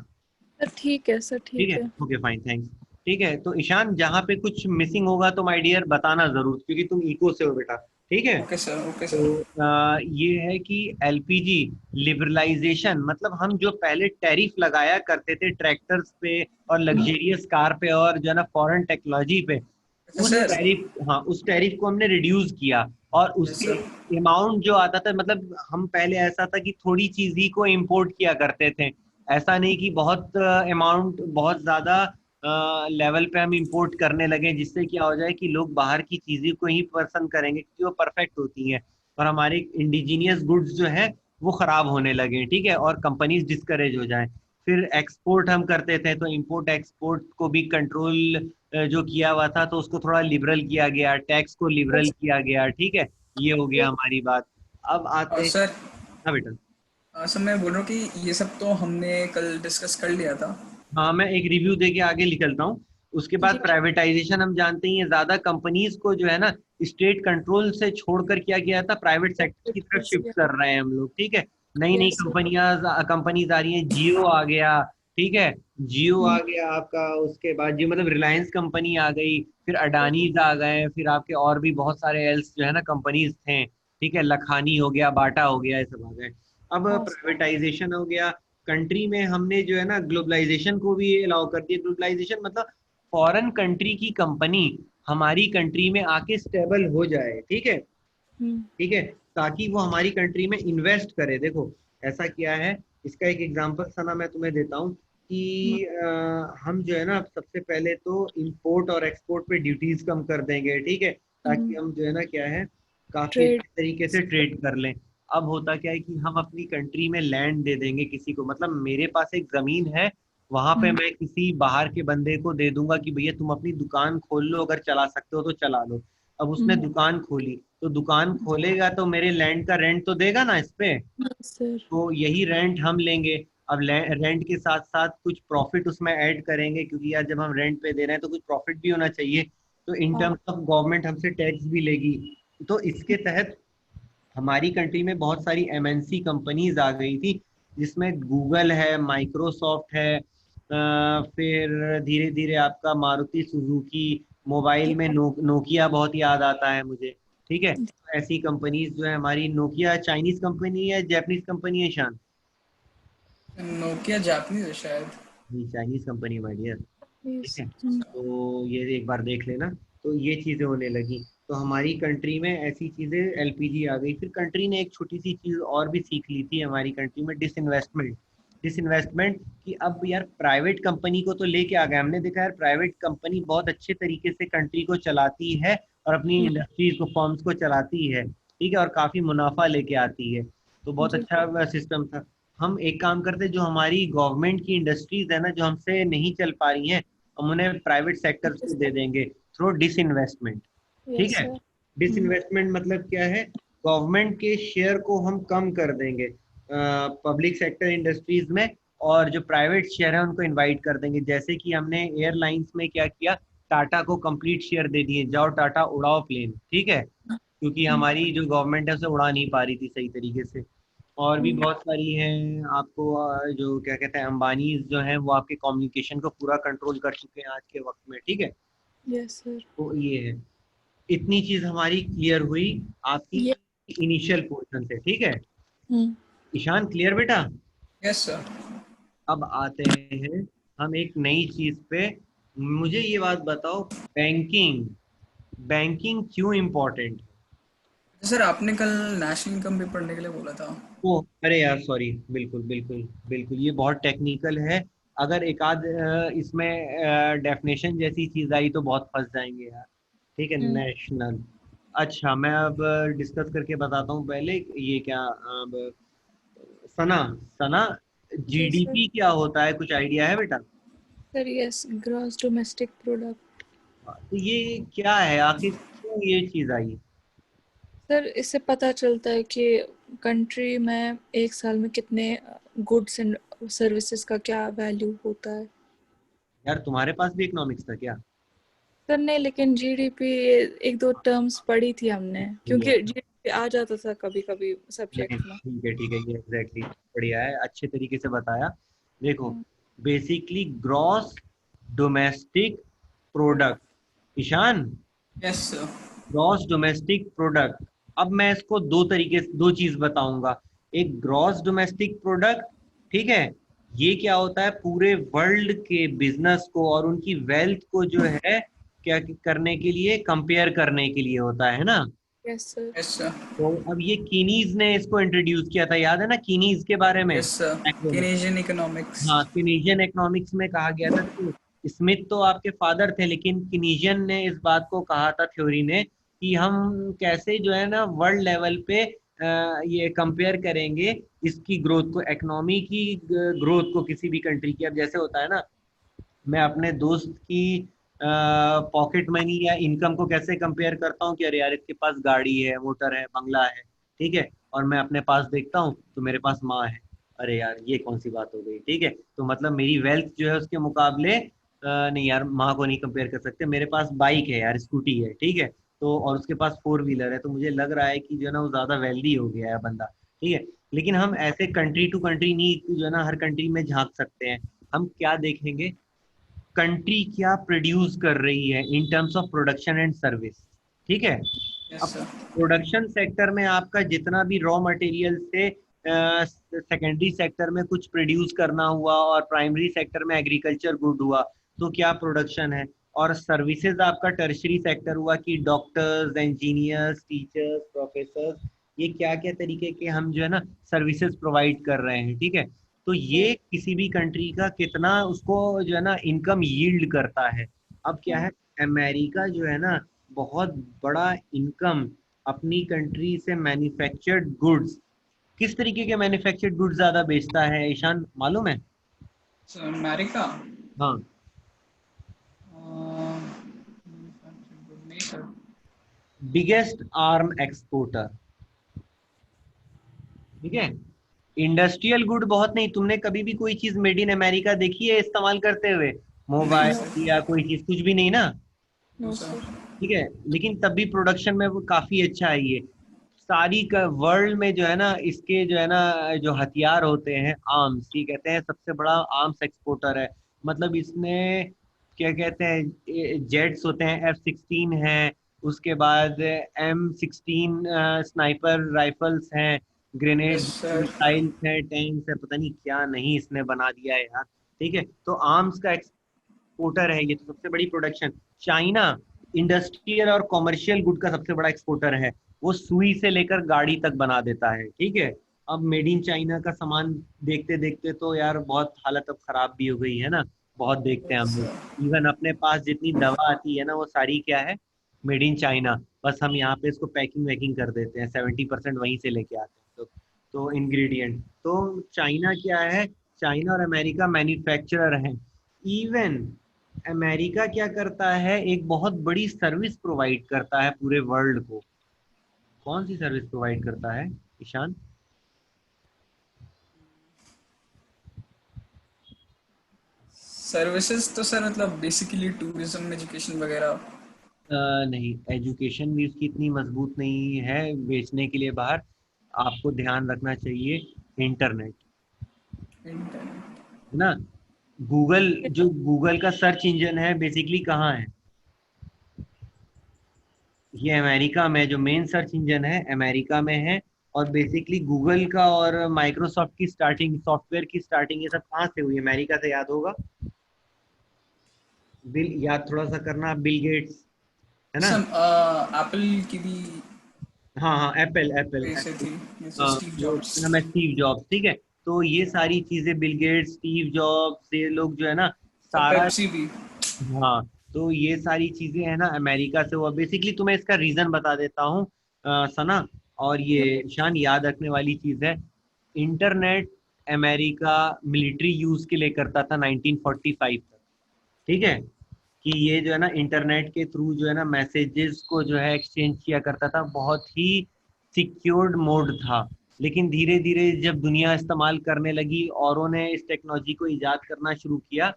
सर ठीक है, सर ठीक ठीक है, है। Okay fine, thanks. ठीक है, तो ईशान जहाँ पे कुछ मिसिंग होगा तो माय डियर बताना जरूर, क्योंकि तुम इको से हो बेटा, ठीक है। ओके सर, ओके तो सर। ये है कि एलपीजी लिबरलाइजेशन मतलब हम जो पहले टैरिफ लगाया करते थे ट्रैक्टर्स पे और लग्जरियस कार पे और जो है ना फॉरेन टेक्नोलॉजी पे, अच्छा उस सर। टैरिफ, हाँ उस टैरिफ को हमने रिड्यूस किया। और यस उसके सर। अमाउंट जो आता था, मतलब हम पहले ऐसा था कि थोड़ी चीज ही को इंपोर्ट किया करते थे, ऐसा नहीं कि बहुत अमाउंट बहुत ज्यादा लेवल पे हम इंपोर्ट करने लगे, जिससे क्या हो जाए कि लोग बाहर की चीजें को ही पसंद करेंगे क्योंकि वो परफेक्ट होती हैं, और हमारे इंडिजीनियस गुड्स जो है वो खराब होने लगे, ठीक है, और कंपनीज डिस्करेज हो जाए। फिर एक्सपोर्ट हम करते थे तो इंपोर्ट एक्सपोर्ट को भी कंट्रोल जो किया हुआ था तो उसको थोड़ा लिबरल किया गया, टैक्स को लिबरल बस किया गया, ठीक है। ये हो गया ये हमारी बात। अब आते और हैं, सर, हाँ बेटा। सर मैं बोल रहा हूँ कि ये सब तो हमने कल डिस्कस कर लिया था। हाँ मैं एक रिव्यू दे के आगे निकलता हूँ। उसके बाद जी। प्राइवेटाइजेशन हम जानते ही हैं, ज्यादा कंपनीज को जो है ना स्टेट कंट्रोल से छोड़कर किया गया था, प्राइवेट सेक्टर की तरफ शिफ्ट कर रहे हैं हम लोग, ठीक है। नई नई यस सर। कंपनियां कंपनीज आ रही हैं, जियो आ गया, ठीक है, जियो आ गया आपका, उसके बाद जियो मतलब रिलायंस कंपनी आ गई, फिर अडानीज आ गए, फिर आपके और भी बहुत सारे एल्स जो है ना कंपनीज थे, ठीक है, लखानी हो गया, बाटा हो गया, ये सब आ गए। अब हाँ सर। प्राइवेटाइजेशन हो गया, कंट्री में हमने जो है ना ग्लोबलाइजेशन को भी अलाउ कर दिया। ग्लोबलाइजेशन मतलब फॉरेन कंट्री की कंपनी हमारी कंट्री में आके स्टेबल हो जाए, ठीक है, हम्म। ठीक है, ताकि वो हमारी कंट्री में इन्वेस्ट करे। देखो ऐसा क्या है, इसका एक एग्जांपल सना मैं तुम्हें देता हूँ हम्म। कि हम जो है ना सबसे पहले तो इंपोर्ट और एक्सपोर्ट पे ड्यूटीज कम कर देंगे, ठीक है, ताकि हम जो है ना क्या है काफी ट्रेड। अच्छे तरीके से ट्रेड कर लें। अब होता क्या है कि हम अपनी कंट्री में लैंड दे देंगे किसी को, मतलब मेरे पास एक जमीन है, वहां पे हम्म। मैं किसी बाहर के बंदे को दे दूंगा कि भैया तुम अपनी दुकान खोल लो, अगर चला सकते हो तो चला लो। अब उसने हम्म। दुकान खोली तो दुकान खोलेगा तो मेरे लैंड का रेंट तो देगा ना इस पे, यस सर। तो यही रेंट हम लेंगे। अब रेंट के साथ साथ कुछ प्रॉफिट उसमें ऐड करेंगे, क्योंकि यार जब हम रेंट पे दे रहे हैं तो कुछ प्रॉफिट भी होना चाहिए, तो इन हाँ। टर्म्स ऑफ गवर्नमेंट हमसे टैक्स भी लेगी। तो इसके तहत हमारी कंट्री में बहुत सारी एमएनसी कंपनीज आ गई थी, जिसमें गूगल है, माइक्रोसॉफ्ट है, फिर धीरे धीरे आपका मारुति सुजुकी, मोबाइल में नोकिया बहुत याद आता है मुझे, ठीक है। तो ऐसी कंपनीज जो है हमारी, नोकिया चाइनीज कंपनी है जापानीज कंपनी है शान? नोकिया जापानीज है शायद। नहीं चाइनीज कंपनी माय डियर, ठीक यस। है। तो ये एक बार देख लेना। तो ये चीजें होने लगी, तो हमारी कंट्री में ऐसी चीजें एलपीजी आ गई। फिर कंट्री ने एक छोटी सी चीज और भी सीख ली थी हमारी कंट्री में, डिसइन्वेस्टमेंट। डिसइन्वेस्टमेंट कि अब यार प्राइवेट कंपनी को तो लेके आ गए, हमने देखा यार प्राइवेट कंपनी बहुत अच्छे तरीके से कंट्री को चलाती है और अपनी इंडस्ट्रीज को फर्म्स को चलाती है, ठीक है, और काफी मुनाफा लेके आती है, तो बहुत जी। अच्छा सिस्टम था। हम एक काम करते, जो हमारी गवर्नमेंट की इंडस्ट्रीज है ना जो हमसे नहीं चल पा रही हैं, हम उन्हें प्राइवेट सेक्टर को दे देंगे थ्रू डिसइन्वेस्टमेंट, ठीक यस है। सर। डिसइन्वेस्टमेंट मतलब क्या है, गवर्नमेंट के शेयर को हम कम कर देंगे पब्लिक सेक्टर इंडस्ट्रीज में, और जो प्राइवेट शेयर है उनको इनवाइट कर देंगे। जैसे कि हमने एयरलाइंस में क्या किया, टाटा को कंप्लीट शेयर दे दिए, जाओ टाटा उड़ाओ प्लेन, ठीक है, क्योंकि हमारी जो गवर्नमेंट है उसे उड़ा नहीं पा रही थी सही तरीके से। और भी बहुत सारी हैं आपको जो क्या कहते हैं अंबानी जो हैं वो आपके कम्युनिकेशन को पूरा कंट्रोल कर चुके हैं आज के वक्त में, ठीक है। Yes sir. तो ये है, इतनी चीज हमारी क्लियर हुई आपकी ये। इनिशियल पोर्शन से, ठीक है। हम्म। ईशान क्लियर बेटा? Yes sir. अब आते हैं हम एक नई चीज पे। मुझे ये बात बताओ, बैंकिंग, बैंकिंग क्यों इम्पोर्टेंट? सर आपने कल नेशनल इनकम भी पढ़ने के लिए बोला था। ओ अरे यार सॉरी, बिल्कुल बिल्कुल बिल्कुल, ये बहुत टेक्निकल है, अगर एक आध इसमें डेफिनेशन जैसी चीज आई तो बहुत फंस जाएंगे यार। ठीक है, नेशनल। अच्छा, मैं अब डिस्कस करके बताता हूँ पहले ये क्या अब सना, सना जी सर। जीडीपी क्या होता है, कुछ आइडिया है बेटा? Sir yes, gross domestic product. तो ये क्या है आखिर, क्यों ये चीज आई? सर इससे पता चलता है कि कंट्री में एक साल में कितने गुड्स एंड सर्विसेज का क्या वैल्यू होता है। यार तुम्हारे पास भी इकोनॉमिक्स था क्या? सर नहीं, लेकिन जीडीपी एक दो टर्म्स पढ़ी थी हमने, ये क्योंकि जीडीपी आ जाता था कभी कभी नहीं, सब्जेक्ट में। ठीक है ठीक है, ये एग्जैक्टली बढ़िया है, अच्छे तरीके से बताया। देखो, hmm, basically gross domestic product, Ishaan, yes sir. Gross domestic product. अब मैं इसको दो तरीके से दो चीज बताऊंगा। एक ग्रॉस डोमेस्टिक प्रोडक्ट, ठीक है, ये क्या होता है, पूरे वर्ल्ड के बिजनेस को और उनकी वेल्थ को जो है क्या करने के लिए, कंपेयर करने के लिए होता है ना। Yes sir. Yes sir. तो अब ये कीनीज ने इसको इंट्रोड्यूस किया था, याद है ना कीनीज के बारे में? Yes sir. एक्रोनिम। केनेजियन इकोनॉमिक्स। हाँ, किनीजियन इकोनॉमिक्स में कहा गया था। देखो, स्मिथ तो आपके फादर थे, लेकिन किनीजियन ने इस बात को कहा था, थ्योरी ने, कि हम कैसे जो है ना वर्ल्ड लेवल पे ये कंपेयर करेंगे इसकी ग्रोथ को, इकोनॉमी की ग्रोथ को किसी भी कंट्री की। अब जैसे होता है ना, मैं अपने दोस्त की पॉकेट मनी या इनकम को कैसे कंपेयर करता हूँ कि अरे यार इसके पास गाड़ी है, मोटर है, बंगला है, ठीक है, और मैं अपने पास देखता हूँ तो मेरे पास माँ है, अरे यार ये कौन सी बात हो गई, ठीक है। तो मतलब मेरी वेल्थ जो है उसके मुकाबले नहीं यार, माँ को नहीं कंपेयर कर सकते। मेरे पास बाइक है यार, स्कूटी है, ठीक है, तो और उसके पास फोर व्हीलर है, तो मुझे लग रहा है कि जो है ना वो ज्यादा वेल्दी हो गया है बंदा, ठीक है। लेकिन हम ऐसे कंट्री टू कंट्री नहीं जो है ना हर कंट्री में झांक सकते हैं। हम क्या देखेंगे, कंट्री क्या प्रोड्यूस कर रही है in terms of production and service, ठीक है। यस अब सर। प्रोडक्शन सेक्टर में आपका जितना भी रॉ मटेरियल से सेकेंडरी सेक्टर में कुछ प्रोड्यूस करना हुआ और प्राइमरी सेक्टर में एग्रीकल्चर गुड हुआ, तो क्या प्रोडक्शन है। और सर्विसेज आपका टर्शरी सेक्टर हुआ कि डॉक्टर्स, इंजीनियर्स, टीचर्स, प्रोफेसर्स, ये क्या क्या तरीके के हम जो है ना सर्विसेज प्रोवाइड कर रहे हैं, ठीक है। तो ये किसी भी कंट्री का कितना उसको जो है ना इनकम यील्ड करता है। अब क्या है, अमेरिका जो है ना बहुत बड़ा इनकम अपनी कंट्री से मैन्युफैक्चर्ड गुड्स, किस तरीके के मैन्युफैक्चर्ड गुड्स ज्यादा बेचता है ईशान, मालूम है? Sir America. हाँ, नहीं सर। बिगेस्ट आर्म एक्सपोर्टर, ठीक है। इंडस्ट्रियल गुड बहुत नहीं, तुमने कभी भी कोई चीज मेड इन अमेरिका देखी है इस्तेमाल करते हुए, नहीं नो। Mobile sir. या कोई चीज, कुछ भी नहीं ना, नो नो सर। सर। ठीक है। लेकिन तब भी प्रोडक्शन में वो काफी अच्छा है ये। सारी का वर्ल्ड में जो है ना इसके जो है ना जो हथियार होते हैं, आर्म्स, ये कहते हैं सबसे बड़ा आर्म्स एक्सपोर्टर है। मतलब इसने क्या कहते हैं, जेट्स होते हैं, F-16 है, उसके बाद M-16 स्नाइपर राइफल्स हैं, यस ग्रेनेड सर। मिसाइल्स हैं, टैंक्स है, पता नहीं क्या नहीं इसने बना दिया है यार, ठीक है। तो आर्म्स का एक्सपोर्टर है ये, तो सबसे बड़ी प्रोडक्शन। चाइना इंडस्ट्रियल और कॉमर्शियल गुड का सबसे बड़ा एक्सपोर्टर है, वो सुई से लेकर गाड़ी तक बना देता है, ठीक है। अब मेड इन चाइना का सामान देखते देखते तो यार बहुत हालत अब खराब भी हो गई है ना, बहुत देखते हैं यस हम लोग। सर। इवन अपने पास जितनी दवा आती है ना वो सारी क्या है, मेड इन चाइना। बस हम यहाँ पे इसको पैकिंग वैकिंग कर देते हैं, 70% वहीं से लेके आते हैं तो इंग्रेडिएंट तो चाइना क्या है, चाइना और अमेरिका मैन्युफैक्चरर हैं। इवन अमेरिका क्या करता है, एक बहुत बड़ी सर्विस प्रोवाइड करता है पूरे वर्ल्ड को। कौन सी सर्विस प्रोवाइड करता है ईशान? सर्विसेज तो सर मतलब बेसिकली टूरिज्म एजुकेशन वगैरह। नहीं, एजुकेशन भी उसकी इतनी मजबूत नहीं है बेचने के लिए बाहर। आपको ध्यान रखना चाहिए, इंटरनेट, इंटरनेट। है ना। गूगल, जो गूगल का सर्च इंजन है बेसिकली कहाँ है, ये अमेरिका में, जो मेन सर्च इंजन है अमेरिका में है। और बेसिकली गूगल का और माइक्रोसॉफ्ट की स्टार्टिंग, सॉफ्टवेयर की स्टार्टिंग, ये सब कहाँ से हुई, अमेरिका से, याद होगा। बिल, याद थोड़ा सा करना, बिल गेट्स, है ना। सर एप्पल की भी हाँ हाँ, एप्पल एप्पल वैसे एप्पल। थी, जैसे हाँ, स्टीव वो जॉब्स। उसका नाम है स्टीव जॉब्स, ठीक है। तो ये सारी चीजें, बिल गेट्स, स्टीव जॉब्स, ये लोग जो है ना सब सारा, पेप्सी भी। हाँ, तो ये सारी चीजें है ना अमेरिका से हुआ। बेसिकली तुम्हें इसका रीजन बता देता हूँ सना, और ये शान याद रखने वाली चीज है। इंटरनेट अमेरिका मिलिट्री यूज के लिए करता था 1945 तक, ठीक है, कि ये जो है ना इंटरनेट के थ्रू जो है ना मैसेजेस को जो है एक्सचेंज किया करता था, बहुत ही सिक्योर्ड मोड था। लेकिन धीरे धीरे जब दुनिया इस्तेमाल करने लगी, औरों ने इस टेक्नोलॉजी को इजाद करना शुरू किया,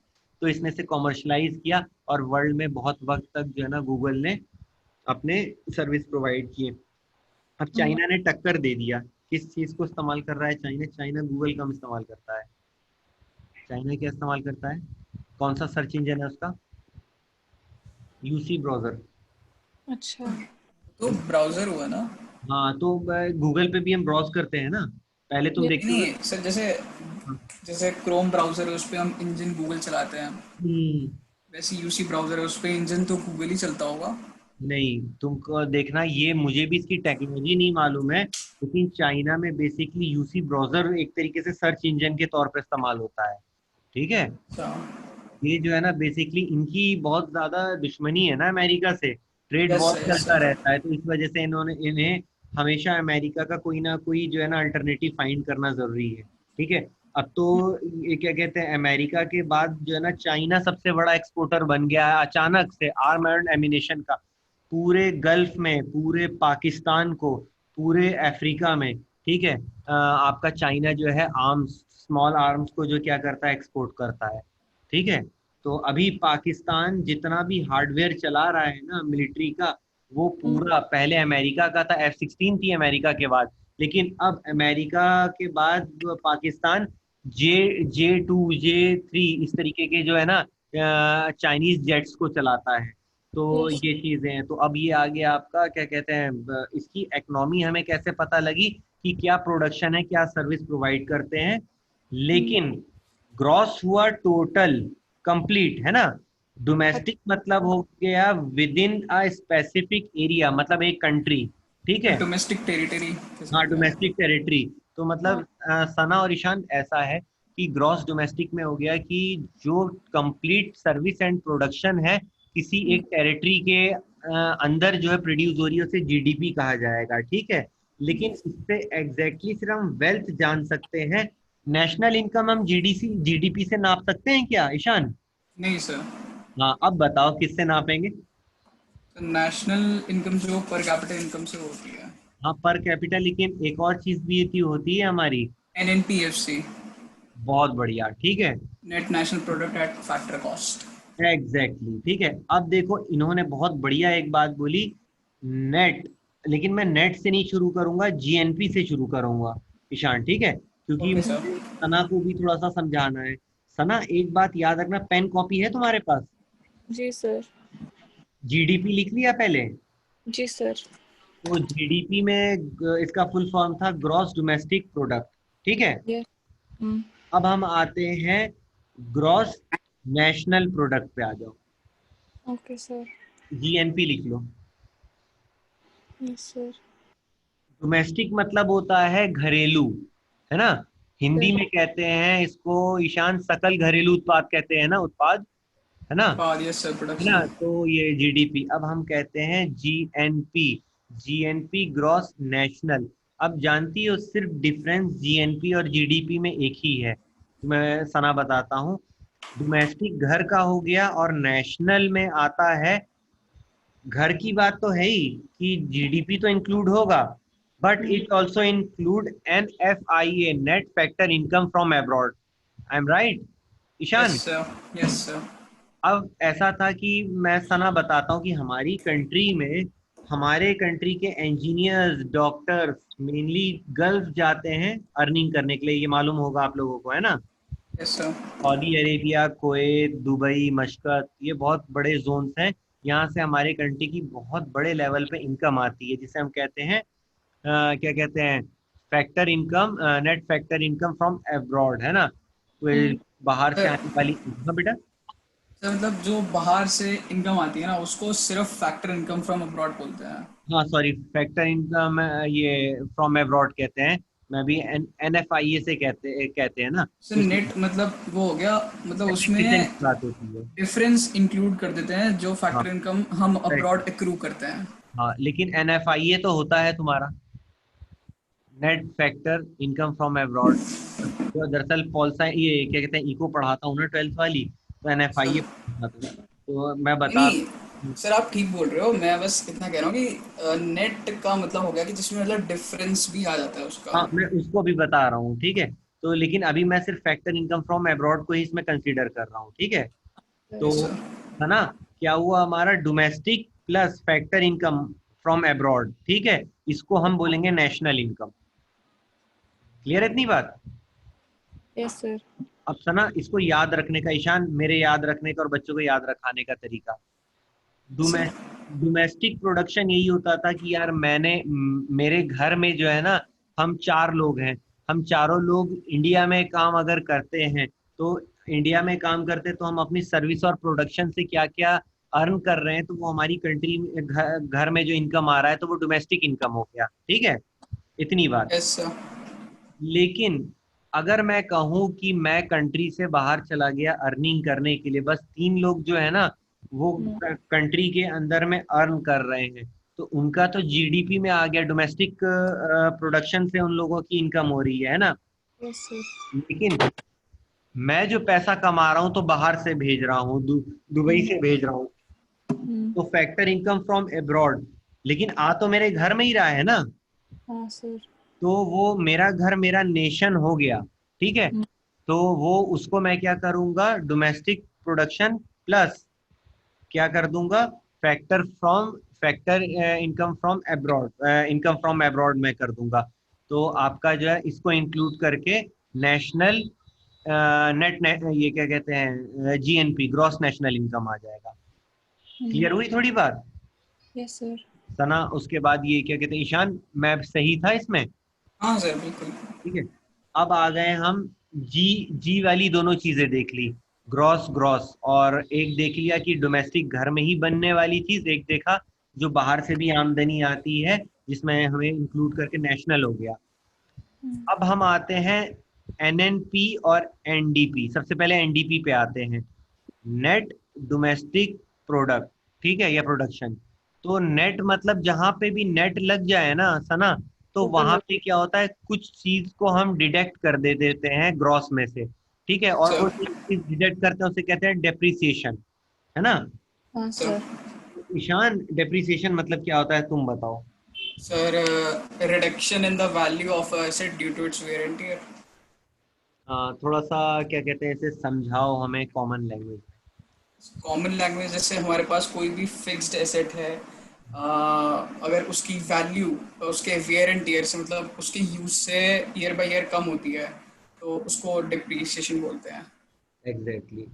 तो इसने से कॉमर्शलाइज किया, और वर्ल्ड में बहुत वक्त तक जो है ना गूगल ने अपने सर्विस प्रोवाइड किए। अब चाइना ने टक्कर दे दिया। किस चीज को इस्तेमाल कर रहा है चाइना? चाइना गूगल कम इस्तेमाल करता है। चाइना क्या इस्तेमाल करता है? कौन सा सर्च इंजन है उसका? UC browser. अच्छा। तो ब्राउजर हुआ ना। हाँ, तो गूगल पे भी हम ब्राउज करते हैं ना, पहले तुम ये देखते हो। नहीं सर, जैसे जैसे क्रोम ब्राउजर है उस पे हम इंजन गूगल चलाते हैं, हम्म, वैसे यूसी ब्राउजर है उस पे इंजन तो गूगल ही चलता होगा। नहीं, तुमको देखना, ये मुझे भी इसकी टेक्नोलॉजी नहीं मालूम है, लेकिन चाइना में बेसिकली यूसी ब्राउजर एक तरीके से सर्च इंजन के तौर पर इस्तेमाल होता है, ठीक है। अच्छा। ये जो है ना बेसिकली इनकी बहुत ज्यादा दुश्मनी है ना अमेरिका से, trade yes war sir, yes चलता सर। रहता है, तो इस वजह से इन्हें हमेशा अमेरिका का कोई ना कोई जो है ना अल्टरनेटिव फाइंड करना जरूरी है, ठीक है। अब तो ये क्या कहते हैं, अमेरिका के बाद जो है ना चाइना सबसे बड़ा एक्सपोर्टर बन गया है अचानक से आर्म एंड एमिनेशन का, पूरे गल्फ में, पूरे पाकिस्तान को, पूरे अफ्रीका में, ठीक है। आपका चाइना जो है आर्म्स, स्मॉल आर्म्स को जो क्या करता है, एक्सपोर्ट करता है, ठीक है। तो अभी पाकिस्तान जितना भी हार्डवेयर चला रहा है ना मिलिट्री का, वो पूरा पहले अमेरिका का था, F-16 थी अमेरिका के बाद, लेकिन अब अमेरिका के बाद जो पाकिस्तान J2 J3 इस तरीके के जो है ना चाइनीज जेट्स को चलाता है। तो यस। ये चीजें हैं। तो अब ये आ गया आपका क्या कहते हैं, इसकी इकोनॉमी हमें कैसे पता लगी कि क्या प्रोडक्शन है, क्या सर्विस प्रोवाइड करते हैं, लेकिन ग्रॉस हुआ टोटल कंप्लीट, है ना। डोमेस्टिक मतलब हो गया with in a specific area, मतलब एक कंट्री, ठीक है। डोमेस्टिक टेरिटरी कह हाँ, सकते हैं। Domestic territory. तो मतलब सना और ईशान ऐसा है कि ग्रॉस डोमेस्टिक में हो गया कि जो कंप्लीट सर्विस एंड प्रोडक्शन है किसी एक टेरिटरी के अंदर जो है प्रोड्यूस हो रही है, उसे जीडीपी कहा जाएगा, ठीक है। लेकिन इससे एग्जैक्टली सिर्फ हम वेल्थ जान सकते हैं। नेशनल इनकम हम जीडीपी से नाप सकते हैं क्या ईशान? नहीं सर। हाँ, अब बताओ किससे नापेंगे? नेशनल इनकम जो पर कैपिटा इनकम से होती है। हाँ, पर कैपिटल, लेकिन एक और चीज भी होती है हमारी। NNPFC, बहुत बढ़िया, ठीक है। Net national product at factor cost. Exactly, ठीक है। अब देखो इन्होंने बहुत बढ़िया एक बात बोली, नेट, लेकिन मैं नेट से नहीं शुरू करूंगा, जीएनपी से शुरू करूंगा ईशान, ठीक है, क्योंकि ओके सर। मुझे सना को भी थोड़ा सा समझाना है। सना, एक बात याद रखना, पेन कॉपी है तुम्हारे पास? जी सर। जीडीपी लिख लिया पहले? जी सर। तो जीडीपी में इसका फुल फॉर्म था ग्रॉस डोमेस्टिक प्रोडक्ट, ठीक है। यस। अब हम आते हैं ग्रॉस नेशनल प्रोडक्ट पे, आ जाओ। Okay sir. जीएनपी लिख लो। Yes sir. डोमेस्टिक मतलब होता है घरेलू, है ना। हिंदी सर। में कहते हैं इसको ईशान सकल घरेलू उत्पाद कहते हैं ना, उत्पाद, है ना। उत्पाद, यस सर, है ना, प्रोडक्शन। तो ये जीडीपी। अब हम कहते हैं जीएनपी, जीएनपी ग्रॉस नेशनल। अब जानती हो सिर्फ डिफरेंस जीएनपी और जीडीपी में एक ही है, मैं सना बताता हूँ। डोमेस्टिक घर का हो गया, और नेशनल में आता है, घर की बात तो है ही कि जीडीपी तो इंक्लूड होगा, but it also include N F I A, net factor income from abroad. I am right yes Ishaan? Sir, yes sir. अब ऐसा था कि मैं सना बताता हूँ कि हमारी कंट्री में, हमारे कंट्री के इंजीनियर्स, डॉक्टर्स मेनली गल्फ जाते हैं अर्निंग करने के लिए, ये मालूम होगा आप लोगों को, है ना। Yes sir. Saudi Arabia, Kuwait, Dubai, Muscat, ये बहुत बड़े जोन्स हैं। यहाँ से हमारे कंट्री की बहुत बड़े लेवल पे इनकम आती है, जिसे हम कहते हैं क्या कहते हैं, factor income, net factor income from abroad, है ना। तो ये बाहर से सर, आने वाली, हाँ बेटा। मतलब जो बाहर से इनकम आती है ना उसको सिर्फ फैक्टर इनकम फ्रॉम अब्रॉड बोलते हैं। हाँ सॉरी, फैक्टर इनकम ये फ्रॉम अब्रॉड कहते हैं। मैं भी NFIA से कहते हैं ना, सर उसमें नेट मतलब वो हो गया, मतलब depreciation उसमें की बात होती है। डिफरेंस इंक्लूड कर देते हैं जो हाँ फैक्टर इनकम हम right। अब्रॉड एक्रू करते हैं। हाँ लेकिन NFIA तो होता है तुम्हारा net factor income from abroad. तो दरअसल पॉल ये क्या कहते हैं, इको पढ़ाता हूँ ना 12th वाली, तो सर NFIA पढ़ाता था, तो मैं नहीं बता नहीं, रहा हूँ। सर आप ठीक बोल रहे हो, मैं बस इतना कह रहा हूँ कि नेट का मतलब हो गया कि जिसमें मतलब डिफरेंस भी आ जाता है उसका। हाँ मैं उसको भी बता रहा हूँ, ठीक है। तो लेकिन अभी मैं सिर्फ फैक्टर इनकम फ्रॉम अब्रॉड को ही इसमें कंसीडर कर रहा हूँ, ठीक है। तो यस सर। है ना, क्या हुआ हमारा domestic plus factor income from abroad, ठीक है, इसको हम बोलेंगे नेशनल इनकम। क्लियर है इतनी बात? Yes sir. अब सना इसको याद रखने का, ईशान, मेरे याद रखने का और बच्चों को याद रखाने का तरीका, सर डोमेस्टिक प्रोडक्शन यही होता था कि यार मेरे घर में जो है ना, हम 4 लोग हैं, हम चारों लोग इंडिया में काम अगर करते हैं, तो इंडिया में काम करते तो हम अपनी सर्विस और प्रोडक्शन से क्या क्या अर्न कर रहे हैं, तो वो हमारी कंट्री में घर में जो इनकम आ रहा है तो वो डोमेस्टिक इनकम हो गया, ठीक है। इतनी बात। Yes sir. लेकिन अगर मैं कहूँ कि मैं कंट्री से बाहर चला गया अर्निंग करने के लिए, बस 3 लोग जो है ना वो हम्म। कंट्री के अंदर में अर्न कर रहे हैं, तो उनका तो GDP में आ गया, डोमेस्टिक प्रोडक्शन से उन लोगों की इनकम हो रही है ना। Yes sir. लेकिन मैं जो पैसा कमा रहा हूँ तो बाहर से भेज रहा हूँ, दुबई हम्म। से भेज रहा हूँ, हम्म। तो फैक्टर इनकम फ्रॉम अब्रॉड, लेकिन आ तो मेरे घर में ही रहा है ना, हाँ सर। तो वो मेरा घर मेरा नेशन हो गया, ठीक है। हम्म। तो वो उसको मैं क्या करूंगा, डोमेस्टिक प्रोडक्शन प्लस क्या कर दूंगा, factor income from abroad, income from abroad में कर दूंगा। तो आपका जो है इसको इंक्लूड करके नेशनल ये क्या कहते हैं, GNP, ग्रॉस नेशनल इनकम आ जाएगा। हम्म। क्लियर हुई थोड़ी बात? Yes sir. सना उसके बाद ये क्या कहते हैं, ईशान, मैं सही था इसमें? हाँ सर बिल्कुल। ठीक है। अब आ गए हम, जी जी वाली दोनों चीजें देख ली, ग्रॉस ग्रॉस, और एक देख लिया कि डोमेस्टिक घर में ही बनने वाली चीज, एक देखा जो बाहर से भी आमदनी आती है, जिसमें हमें इंक्लूड करके नेशनल हो गया। हम्म। अब हम आते हैं NNP और NDP। सबसे पहले NDP पे आते हैं, नेट डोमेस्टिक प्रोडक्ट, ठीक है, या प्रोडक्शन। तो नेट मतलब जहां पे भी नेट लग जाए ना सना, तो वहां टोटल। पे क्या होता है, कुछ चीज को हम डिडक्ट कर दे देते हैं ग्रॉस में से, ठीक है, और वो सर चीज डिडक्ट करते हैं उसे कहते हैं डेप्रिसिएशन, है ना। हाँ सर सर। ईशान, डेप्रिसिएशन मतलब क्या होता है, तुम बताओ। Sir reduction in the value of asset due to its wear and tear. थोड़ा सा क्या कहते हैं, इसे समझाओ हमें कॉमन लैंग्वेज कॉमन लैंग्वेज जैसे हमारे पास कोई भी फिक्स्ड एसेट है, अगर उसकी वैल्यू उसके वेयर एंड टीयर से मतलब उसके यूज से ईयर बाय ईयर कम होती है तो उसको डिप्रिसिएशन बोलते हैं। में। एग्जैक्टली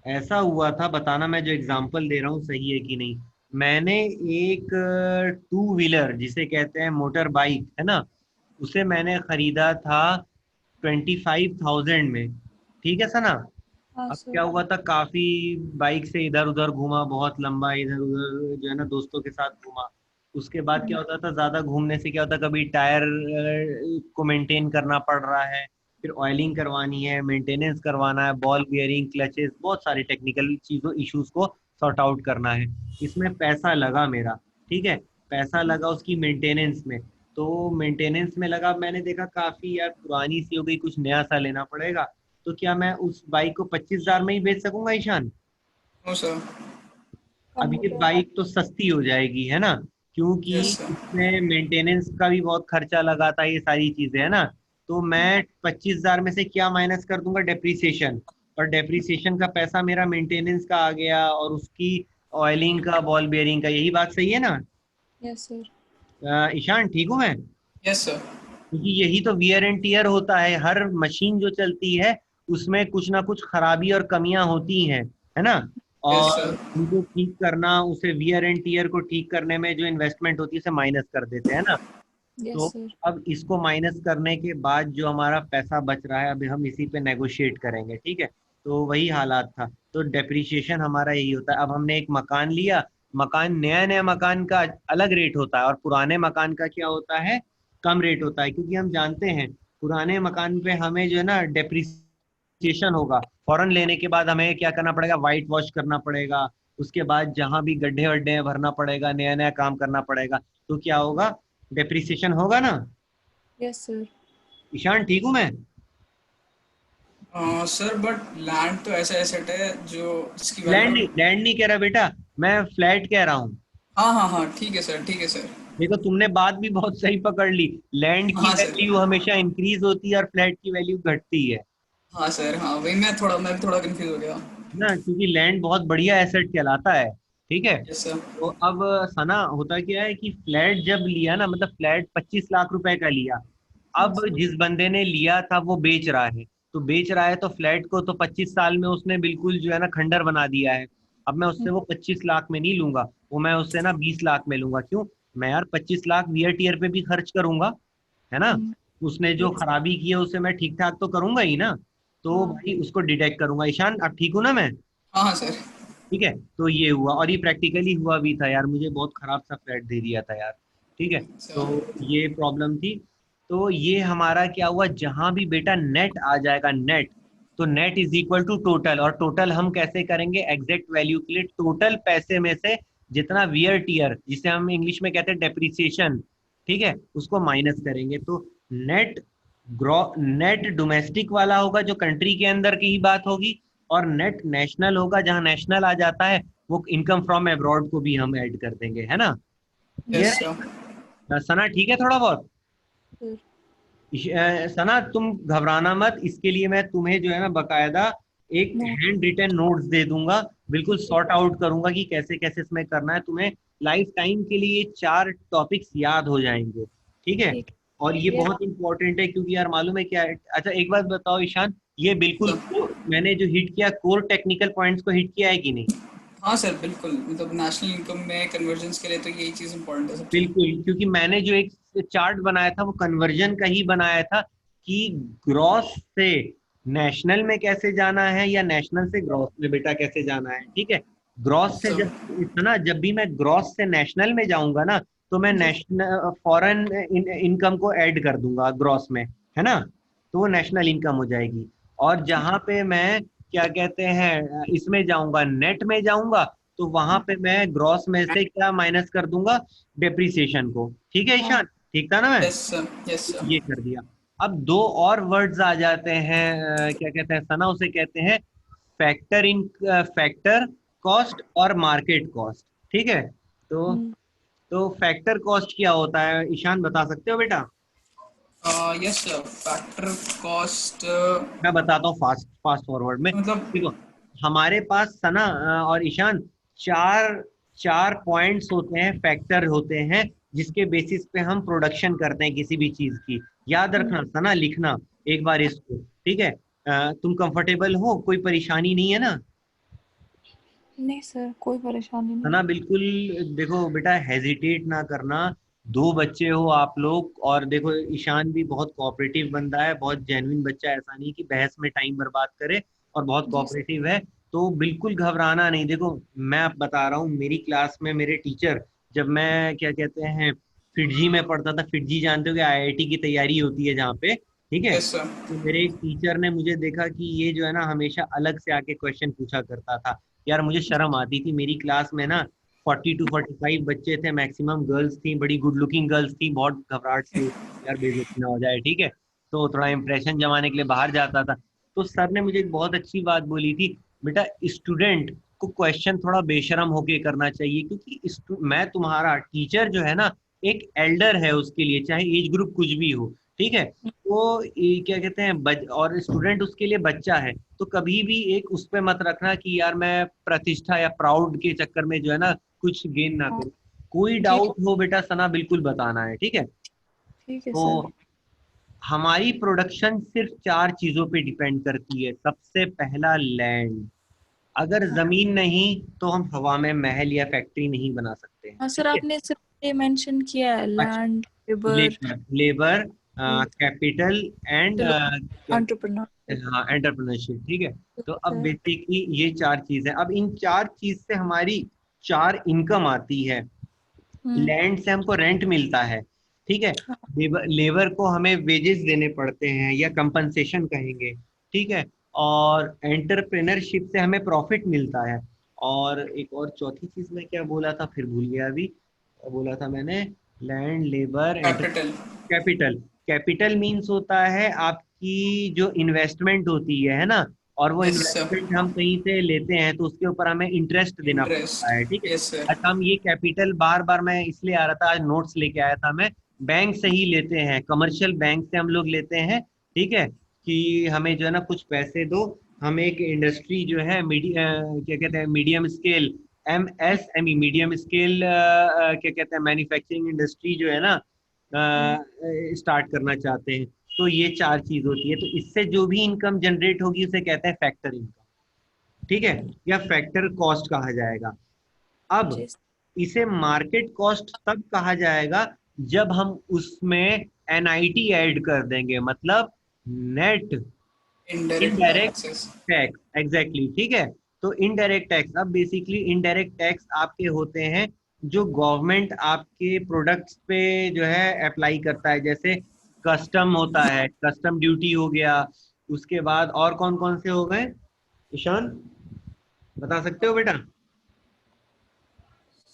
ऐसा हुआ था, बताना मैं जो एग्जांपल दे रहा हूँ सही है कि नहीं। मैंने एक 2 व्हीलर जिसे कहते हैं मोटर बाइक, है ना, उसे मैंने खरीदा था 25,000 में, ठीक है सना। हाँ अब सर। क्या हुआ था, काफी बाइक से इधर उधर घूमा, बहुत लंबा इधर उधर जो है ना दोस्तों के साथ घूमा। उसके बाद क्या हम्म। होता था, ज्यादा घूमने से क्या होता, कभी टायर को मेंटेन करना पड़ रहा है, फिर ऑयलिंग करवानी है, मेंटेनेंस करवाना है, बॉल बियरिंग, क्लचेस, बहुत सारी टेक्निकल चीजों इश्यूज को सॉर्ट आउट करना है। इसमें पैसा लगा मेरा, ठीक है, पैसा लगा उसकी मेंटेनेंस में। तो मेंटेनेंस में लगा, मैंने देखा काफी यार पुरानी सी हो गई, कुछ नया सा लेना पड़ेगा। तो क्या मैं उस बाइक को 25,000 में ही बेच सकूंगा ईशान? No sir. कम अब हो ये जाएगा। बाइक तो सस्ती हो जाएगी, है ना, क्योंकि यस सर। इसमें मेंटेनेंस का भी बहुत खर्चा लगा था, ये सारी चीजें, है ना। तो मैं 25,000 में से क्या माइनस कर दूंगा, डेप्रीसिएशन, और डेप्रीसिएशन का पैसा मेरा मेंटेनेंस का आ गया, और उसकी ऑयलिंग का, बॉल बेयरिंग का, यही बात सही है ना? Yes sir. ईशान ठीक हूँ मैं? Yes sir. क्योंकि यही तो वियर एंड टीयर होता है, हर मशीन जो चलती है उसमें कुछ ना कुछ खराबी और कमियां होती हैं, है ना। यस और सर। उनको ठीक करना, उसे वियर एंड टीयर को ठीक करने में जो इन्वेस्टमेंट होती है उसे माइनस कर देते हैं ना। यस तो सर। अब इसको माइनस करने के बाद जो हमारा पैसा बच रहा है, अभी हम इसी पे नेगोशिएट करेंगे, ठीक है। तो वही हालात था, तो डेप्रिसिएशन हमारा यही होता है। अब हमने एक मकान लिया, मकान, नया नया मकान का अलग रेट होता है, और पुराने मकान का क्या होता है, कम रेट होता है, क्योंकि हम जानते हैं पुराने मकान पे हमें जो है ना डेप्रिसिएशन होगा, फौरन लेने के बाद हमें क्या करना पड़ेगा, वाइट वॉश करना पड़ेगा, उसके बाद जहां भी गड्ढे वड्ढे हैं भरना पड़ेगा, नया नया काम करना पड़ेगा, तो क्या होगा, डेप्रिसिएशन होगा ना। Yes sir. ईशान ठीक हूँ मैं? सर बट लैंड तो ऐसा एसेट है जो जिसकी लैंड वैल्यू। नहीं, लैंड नहीं कह रहा बेटा, मैं फ्लैट कह रहा हूँ। हाँ हाँ हाँ, ठीक है सर, ठीक है सर। देखो तुमने बात भी बहुत सही पकड़ ली, लैंड की हाँ सर। वैल्यू हमेशा इंक्रीज होती है और फ्लैट की वैल्यू घटती है हाँ सर, हाँ वही मैं भी थोड़ा कंफ्यूज हो गया। ना, क्योंकि लैंड बहुत बढ़िया एसेट कहलाता है। ठीक है, यस सर। तो अब सना होता क्या है कि फ्लैट जब लिया ना, मतलब फ्लैट 25 लाख रुपए का लिया, अब जिस बंदे ने लिया था वो बेच रहा है, तो बेच रहा है तो फ्लैट को तो 25 साल में उसने बिल्कुल जो है ना खंडर बना दिया है। अब मैं उससे वो 25 लाख में नहीं लूंगा, वो मैं उससे ना 20 लाख में लूंगा। क्यों? मैं यार 25 लाख वियर टीयर पे भी खर्च करूंगा, है ना, उसने जो यस। खराबी की है उसे मैं ठीक ठाक तो करूंगा ही ना, तो हाँ। भाई उसको डिटेक्ट करूंगा। ईशान अब ठीक हूं ना मैं? हाँ हाँ सर। ठीक है, तो ये हुआ, और ये प्रैक्टिकली हुआ भी था यार, मुझे बहुत खराब सा फ्लैट दे दिया था यार। ठीक है, अच्छा। तो ये प्रॉब्लम थी। तो ये हमारा क्या हुआ, जहां भी बेटा नेट आ जाएगा, नेट, तो net is equal to total, और टोटल हम कैसे करेंगे, एग्जैक्ट वैल्यू के लिए टोटल पैसे में से जितना वियर टीयर, जिसे हम इंग्लिश में कहते हैं डेप्रिसिएशन, ठीक है, उसको माइनस करेंगे। तो नेट ग्रो नेट डोमेस्टिक वाला होगा जो कंट्री के अंदर की ही बात होगी, और नेट नेशनल होगा, जहां नेशनल आ जाता है वो इनकम फ्रॉम अब्रॉड को भी हम ऐड कर देंगे, है ना। Yes clear sir. है सना? ठीक है थोड़ा बहुत? सर। सना तुम घबराना मत, इसके लिए मैं तुम्हें जो है ना बकायदा एक नो। हैंड रिटन नोट्स दे दूंगा, बिल्कुल सॉर्ट आउट करूंगा कि कैसे कैसे इसमें करना है, तुम्हें लाइफ टाइम के लिए ये 4 टॉपिक्स याद हो जाएंगे। ठीक है, ठीक। और ये यस। बहुत इंपॉर्टेंट है, क्योंकि यार मालूम है क्या है, अच्छा एक बात बताओ ईशान, ये बिल्कुल सर। मैंने जो हिट किया कोर टेक्निकल पॉइंट्स को हिट किया है कि नहीं? हाँ सर, बिल्कुल, मतलब नेशनल इनकम में कन्वर्जेंस के लिए तो यही चीज़ इंपॉर्टेंट है सबसे। बिल्कुल, क्योंकि मैंने जो एक चार्ट बनाया था वो कन्वर्जन का ही बनाया था, कि ग्रॉस से नेशनल में कैसे जाना है, या नेशनल से ग्रॉस में बेटा कैसे जाना है। ठीक है, ग्रॉस से सर। जब ना, जब भी मैं ग्रॉस से नेशनल में जाऊंगा ना, तो मैं जी। नेशनल फॉरेन इनकम को ऐड कर दूंगा ग्रॉस में, है ना, तो वो नेशनल इनकम हो जाएगी। और जहां पे मैं क्या कहते हैं इसमें जाऊंगा, नेट में जाऊंगा, तो वहां पे मैं ग्रॉस में से क्या माइनस कर दूंगा, डेप्रिसिएशन को। ठीक है हाँ। ईशान, ठीक था ना मैं? Yes sir. Yes sir. ये कर दिया। अब दो और वर्ड्स आ जाते हैं, क्या कहते हैं सना, उसे कहते हैं फैक्टर कॉस्ट और मार्केट कॉस्ट। ठीक है, तो फैक्टर कॉस्ट क्या होता है, ईशान बता सकते हो बेटा? यस सर, फैक्टर कॉस्ट मैं बताता हूँ फास्ट फास्ट फॉरवर्ड में। मतलब। देखो हमारे पास सना और ईशान चार चार पॉइंट्स होते हैं, फैक्टर होते हैं, जिसके बेसिस पे हम प्रोडक्शन करते हैं किसी भी चीज की। याद रखना सना, लिखना एक बार इसको। ठीक है, तुम कंफर्टेबल हो, कोई परेशानी नहीं है ना? नहीं सर, कोई परेशानी है नहीं। ना, बिल्कुल। देखो बेटा हेजिटेट ना करना, दो बच्चे हो आप लोग, और देखो ईशान भी बहुत कोऑपरेटिव बंदा है, बहुत जेन्युइन बच्चा है, ऐसा नहीं कि बहस में टाइम बर्बाद करे, और बहुत जी सर। कोऑपरेटिव है। तो बिल्कुल घबराना नहीं। देखो मैं आप बता रहा हूँ, मेरी क्लास में मेरे टीचर, जब मैं क्या कहते हैं फिटजी में पढ़ता था, फिटजी जानते हो कि आईआईटी की तैयारी होती है जहाँ पे, ठीक है, यस सर। तो मेरे एक टीचर ने मुझे देखा कि ये जो है ना हमेशा अलग से आके क्वेश्चन पूछा करता था। यार मुझे शर्म आती थी, मेरी क्लास में ना 40 to 45 बच्चे थे, मैक्सिमम गर्ल्स थी, बड़ी गुड लुकिंग गर्ल्स थी, बहुत घबराहट सी होती थी, यार बेइज्जती ना हो जाए। ठीक है, तो थोड़ा इंप्रेशन जमाने के लिए बाहर जाता था। तो सर ने मुझे एक बहुत अच्छी बात बोली थी, बेटा स्टूडेंट को क्वेश्चन थोड़ा बेशरम होके करना चाहिए, क्योंकि मैं तुम्हारा टीचर जो है ना एक एल्डर है उसके लिए, चाहे एज ग्रुप कुछ भी हो। ठीक है, वो क्या कहते हैं और स्टूडेंट उसके लिए बच्चा है, तो कभी भी एक उस पे मत रखना कि यार मैं प्रतिष्ठा या प्राउड के चक्कर में जो है ना कुछ गेन ना हाँ। करूं। कोई जी डाउट हो बेटा सना बिल्कुल बताना है, ठीक है। ठीक है सर। तो हमारी प्रोडक्शन सिर्फ 4 चीजों पे डिपेंड करती है। सबसे पहला लैंड, अगर हाँ। जमीन नहीं तो हम हवा में महल या फैक्ट्री नहीं बना सकते हैं। हाँ सर, ठीक है, आपने सिर्फ ये मेंशन किया है, अच्छा, land, river. Labour labour capital and चलो, एंटरप्रेन्योर। हाँ एंटरप्रेन्योरशिप। ठीक है, तो अब सर। बेसिकली ये 4 चीजें, अब इन 4 चीज से हमारी 4 इनकम आती है। हम्म। लैंड से हमको रेंट मिलता है, ठीक है। लेबर को हमें वेजेस देने पड़ते हैं या कंपनसेशन कहेंगे, ठीक है। और एंटरप्रेनरशिप से हमें प्रॉफिट मिलता है। और एक और चौथी चीज मैं क्या बोला था, फिर भूल गया अभी। बोला था मैंने land, labour, enter, capital. Capital. Capital means होता है आपकी जो इन्वेस्टमेंट होती है ना, और वो यस सर। इन्वेस्टमेंट हम कहीं से लेते हैं तो उसके ऊपर हमें इंटरेस्ट देना पड़ता है, इंटरेस्ट। ठीक है। Yes sir. अच्छा, हम ये कैपिटल बार बार, मैं इसलिए आ रहा था आज नोट्स लेके आया था मैं, बैंक से ही लेते हैं, कमर्शियल बैंक से हम लोग लेते हैं, ठीक है। कि हमें जो है ना कुछ पैसे दो, हम एक इंडस्ट्री जो है क्या कहते हैं, medium scale, MSME, medium scale क्या कहते हैं, मैन्युफैक्चरिंग इंडस्ट्री जो है ना स्टार्ट करना चाहते हैं। तो ये चार चीज होती है, तो इससे जो भी इनकम जनरेट होगी उसे कहते हैं फैक्टर इनकम, ठीक है, या फैक्टर कॉस्ट कहा जाएगा। अब जी इसे मार्केट कॉस्ट तब कहा जाएगा जब हम उसमें NIT ऐड कर देंगे, मतलब net indirect indirect taxes. Tax, exactly, ठीक है। तो इनडायरेक्ट टैक्स, अब बेसिकली इनडायरेक्ट टैक्स आपके होते हैं जो गवर्नमेंट आपके प्रोडक्ट्स पे जो है अप्लाई करता है, जैसे कस्टम होता है, कस्टम ड्यूटी हो गया। उसके बाद और कौन कौन से हो गए, ईशान बता सकते हो बेटा?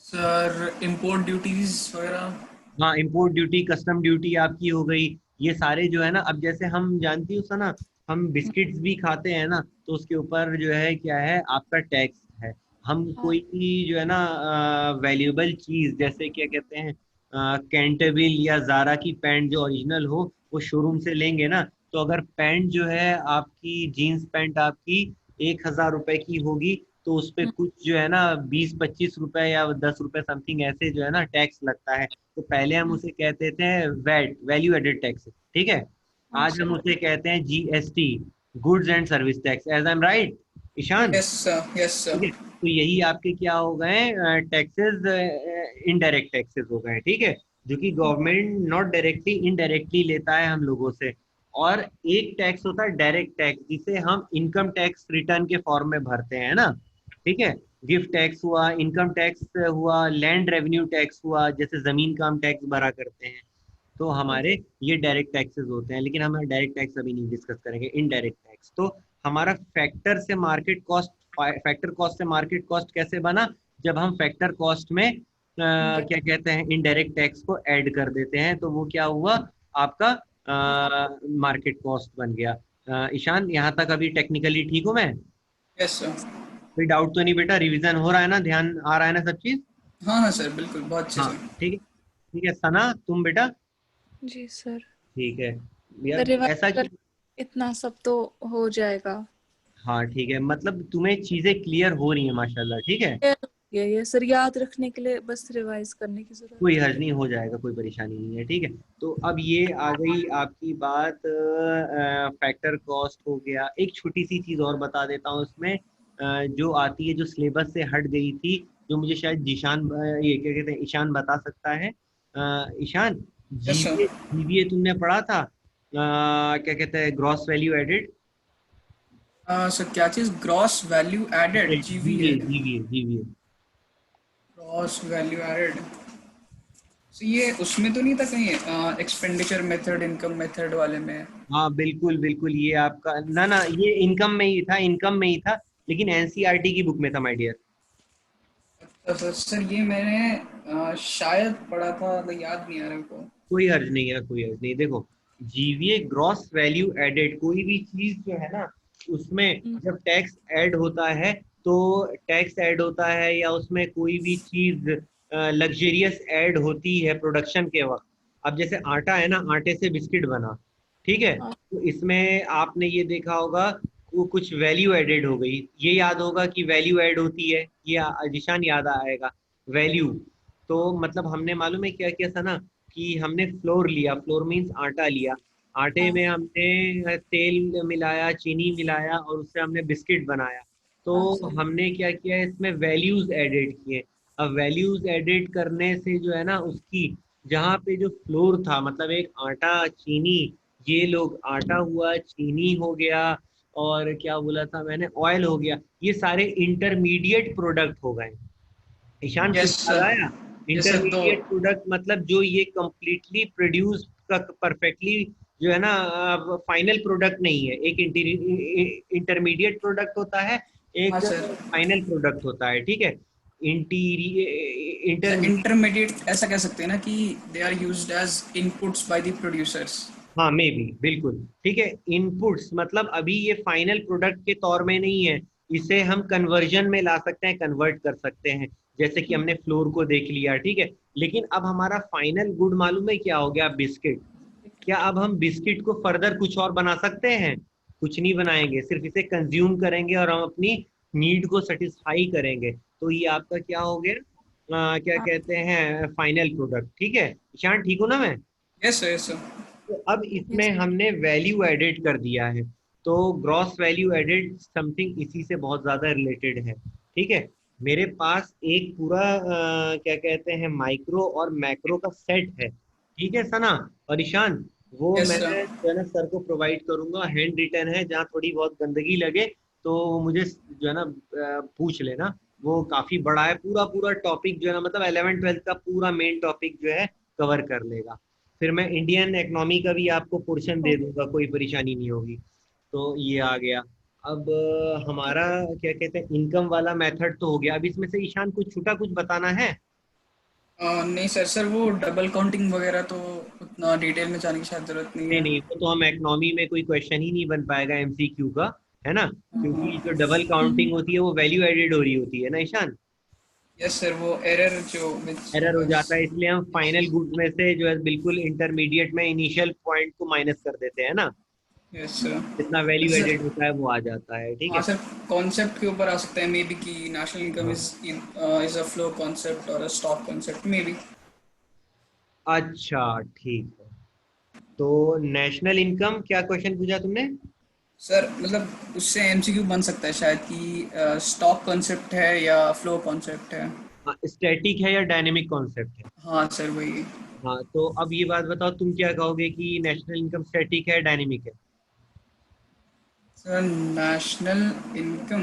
सर इंपोर्ट ड्यूटीज वगैरह। हाँ, इंपोर्ट ड्यूटी, कस्टम ड्यूटी आपकी हो गई। ये सारे जो है ना, अब जैसे हम जानती हो सना, हम बिस्किट्स भी खाते हैं ना, तो उसके ऊपर जो है क्या है, आपका टैक्स है। हम हाँ। कोई भी जो है ना वैल्यूएबल चीज, जैसे क्या कहते हैं, कैंटेबिल या जारा की पैंट जो ओरिजिनल हो, वो शोरूम से लेंगे ना, तो अगर पैंट जो है आपकी, जीन्स पैंट आपकी 1,000 रुपए की होगी, तो उस पे कुछ जो है ना 20-25 रुपए या 10 रुपए समथिंग ऐसे जो है ना टैक्स लगता है। तो पहले हम उसे कहते थे वैट, वैल्यू एडेड टैक्स, ठीक है। आज हम अच्छा। उसे कहते हैं GST, goods and service tax, as I am right Ishaan? Yes sir, yes ठीक सर। है, तो यही आपके क्या हो गए, टैक्सेस, इनडायरेक्ट टैक्सेस हो गए, ठीक है, जो कि गवर्नमेंट नॉट डायरेक्टली इनडायरेक्टली लेता है हम लोगों से। और एक टैक्स होता है डायरेक्ट टैक्स, जिसे हम इनकम टैक्स रिटर्न के फॉर्म में भरते हैं ना, ठीक है। गिफ्ट टैक्स हुआ, इनकम टैक्स हुआ, लैंड रेवेन्यू टैक्स हुआ, जैसे जमीन का हम टैक्स भरा करते हैं। तो हमारे ये डायरेक्ट टैक्सेस होते हैं, लेकिन हम डायरेक्ट टैक्स अभी नहीं डिस्कस करेंगे, इनडायरेक्ट टैक्स। तो हमारा फैक्टर से मार्केट कॉस्ट, फैक्टर कॉस्ट से मार्केट कॉस्ट कैसे बना, जब हम फैक्टर कॉस्ट में क्या कहते हैं, इनडायरेक्ट टैक्स को ऐड कर देते हैं, तो वो क्या हुआ, आपका मार्केट कॉस्ट बन गया। ईशान, यहाँ तक अभी टेक्निकली ठीक हूँ मैं? Yes sir. कोई डाउट तो नहीं बेटा? रिवीजन हो रहा है ना, ध्यान आ रहा है ना सब चीज? हाँ हाँ सर, बिल्कुल, बहुत अच्छे हाँ, से। ठीक है, ठीक है। सना, तुम बेटा? जी सर। ठीक है तो यार, रिवाइज ऐसा कर कि, इतना सब तो हो जाएगा। हाँ ठीक है, मतलब तुम्हें चीजें क्लियर हो रही हैं माशाल्लाह, ठीक है। ये सर याद रखने के लिए बस रिवाइज करने की जरूरत कोई है। हर्ज नहीं, हो जाएगा, कोई परेशानी नहीं है, ठीक है। तो अब ये आ गई आपकी बात, फैक्टर कॉस्ट हो गया। एक छोटी सी चीज और बता देता हूँ इसमें, जो आती है, जो सिलेबस से हट गई थी, जो मुझे शायद जीशान ये क्या कहते हैं, ईशान बता सकता है। Ishaan, yes sir. जीवीए तुमने पढ़ा था, क्या कहते हैं, ग्रॉस वैल्यू एडेड? सर क्या चीज़? Gross value added, GVA, GVA. GVA, GVA. Gross value added. तो ये उसमें तो नहीं था कहीं, एक्सपेंडिचर मेथड, इनकम मेथड वाले में? हाँ बिल्कुल बिल्कुल, ये आपका ना ना, ये इनकम में ही था, इनकम में ही था, लेकिन NCERT की बुक में था माय डियर। तो सर ये मैंने शायद पढ़ा था, मतलब याद नहीं आ रहा को। कोई हर्ज नहीं है, कोई हर्ज नहीं। देखो, जीवीए ग्रॉस वैल्यू एडेड, कोई भी चीज जो है ना, उसमें जब टैक्स ऐड होता है, तो टैक्स ऐड होता है, या उसमें कोई भी चीज लग्जरियस ऐड होती है प्रोडक्शन के वक्त। अब जैसे आटा है ना, आटे से बिस्किट बना, ठीक है, तो इसमें आपने ये देखा होगा, वो कुछ वैल्यू एडेड हो गई, ये याद होगा कि वैल्यू ऐड होती है, ये निशान याद आएगा, वैल्यू। तो मतलब हमने मालूम है क्या किया था ना, कि हमने फ्लोर लिया, फ्लोर मीन्स आटा लिया, आटे में हमने तेल मिलाया, चीनी मिलाया, और उससे हमने बिस्किट बनाया। तो हमने क्या किया, इसमें वैल्यूज एडेड किए। अब वैल्यूज एडेड करने से जो है ना, उसकी जहाँ पे जो फ्लोर था, मतलब एक आटा, चीनी, ये लोग, आटा हुआ, चीनी हो गया, और क्या बोला था मैंने, ऑयल हो गया, ये सारे इंटरमीडिएट प्रोडक्ट हो गए। ईशान, यस कुछ याद सर। आया? जैसे तो इंटरमीडिएट प्रोडक्ट मतलब जो ये कंप्लीटली प्रोड्यूस का परफेक्टली जो है ना फाइनल प्रोडक्ट नहीं है। एक इंटरमीडिएट प्रोडक्ट होता है, हाँ एक सर, फाइनल प्रोडक्ट होता है, ठीक है। इंटरमीडिएट, इंटरमीडिएट ऐसा कह सकते हैं ना कि they are used as inputs by the producers. हाँ मे बी, बिल्कुल ठीक है। इनपुट्स मतलब अभी ये फाइनल प्रोडक्ट के तौर में नहीं है, इसे हम कन्वर्जन में ला सकते हैं, कन्वर्ट कर सकते हैं। जैसे कि हमने फ्लोर को देख लिया, ठीक है। लेकिन अब हमारा फाइनल गुड मालूम है क्या हो गया? बिस्किट। क्या अब हम बिस्किट को फर्दर कुछ और बना सकते हैं? कुछ नहीं बनाएंगे, सिर्फ इसे कंज्यूम करेंगे और हम अपनी नीड को सेटिस्फाई करेंगे। तो ये आपका क्या हो गया? क्या हाँ कहते हैं, फाइनल प्रोडक्ट, ठीक है। ईशान ठीक हो ना? मैं यस सर, यस सर। तो अब इसमें यस हमने वैल्यू एडेड कर दिया है। तो ग्रॉस वैल्यू एडेड समथिंग इसी से बहुत ज्यादा रिलेटेड है, ठीक है। मेरे पास एक पूरा क्या कहते हैं, माइक्रो और मैक्रो का सेट है, ठीक है सना और ईशान। वो यस मैं सर। जो है ना सर को प्रोवाइड करूंगा, हैंड रिटन है, जहाँ थोड़ी बहुत गंदगी लगे तो वो मुझे जो है ना पूछ लेना। वो काफी बड़ा है, पूरा पूरा टॉपिक जो है ना, मतलब 11th 12th का पूरा मेन टॉपिक जो है कवर कर लेगा। फिर मैं इंडियन इकोनॉमी का भी आपको पोर्शन दे ओके। दूंगा, कोई परेशानी नहीं होगी। तो ये आ गया। अब हमारा क्या कहते हैं, इनकम वाला मेथड तो हो गया। अब इसमें से ईशान कुछ छूटा, कुछ बताना है? नहीं सर, सर वो डबल काउंटिंग वगैरह तो उतना डिटेल में जाने की शायद जरूरत नहीं नहीं है। नहीं, वो तो हम इकोनॉमी में कोई क्वेश्चन ही नहीं बन पाएगा एमसीक्यू का, है ना, क्योंकि जो डबल काउंटिंग होती है वो वैल्यू एडेड हो रही होती है ना ईशान। यस सर, वो एरर जो विच एरर हो वाज। जाता है, इसलिए हम फाइनल गुड्स में से जो है बिल्कुल इंटरमीडिएट में इनिशियल पॉइंट को माइनस कर देते हैं ना। Yes sir. जितना वैल्यू सर एडेड होता है वो आ जाता है, ठीक हाँ है। सर, कॉन्सेप्ट के ऊपर आ सकते हैं मे बी कि नेशनल इनकम हाँ, इज अ फ्लो कॉन्सेप्ट और a stock concept may be. अच्छा ठीक है। तो नेशनल इनकम क्या क्वेश्चन पूछा तुमने? सर मतलब उससे एमसीक्यू बन सकता है शायद कि स्टॉक कॉन्सेप्ट है या फ्लो कॉन्सेप्ट है। स्टैटिक है या डायनेमिक कॉन्सेप्ट है? हाँ सर वही। हाँ, तो अब ये बात बताओ, तुम क्या कहोगे कि नेशनल इनकम स्टैटिक है डायनेमिक है? सर नेशनल इनकम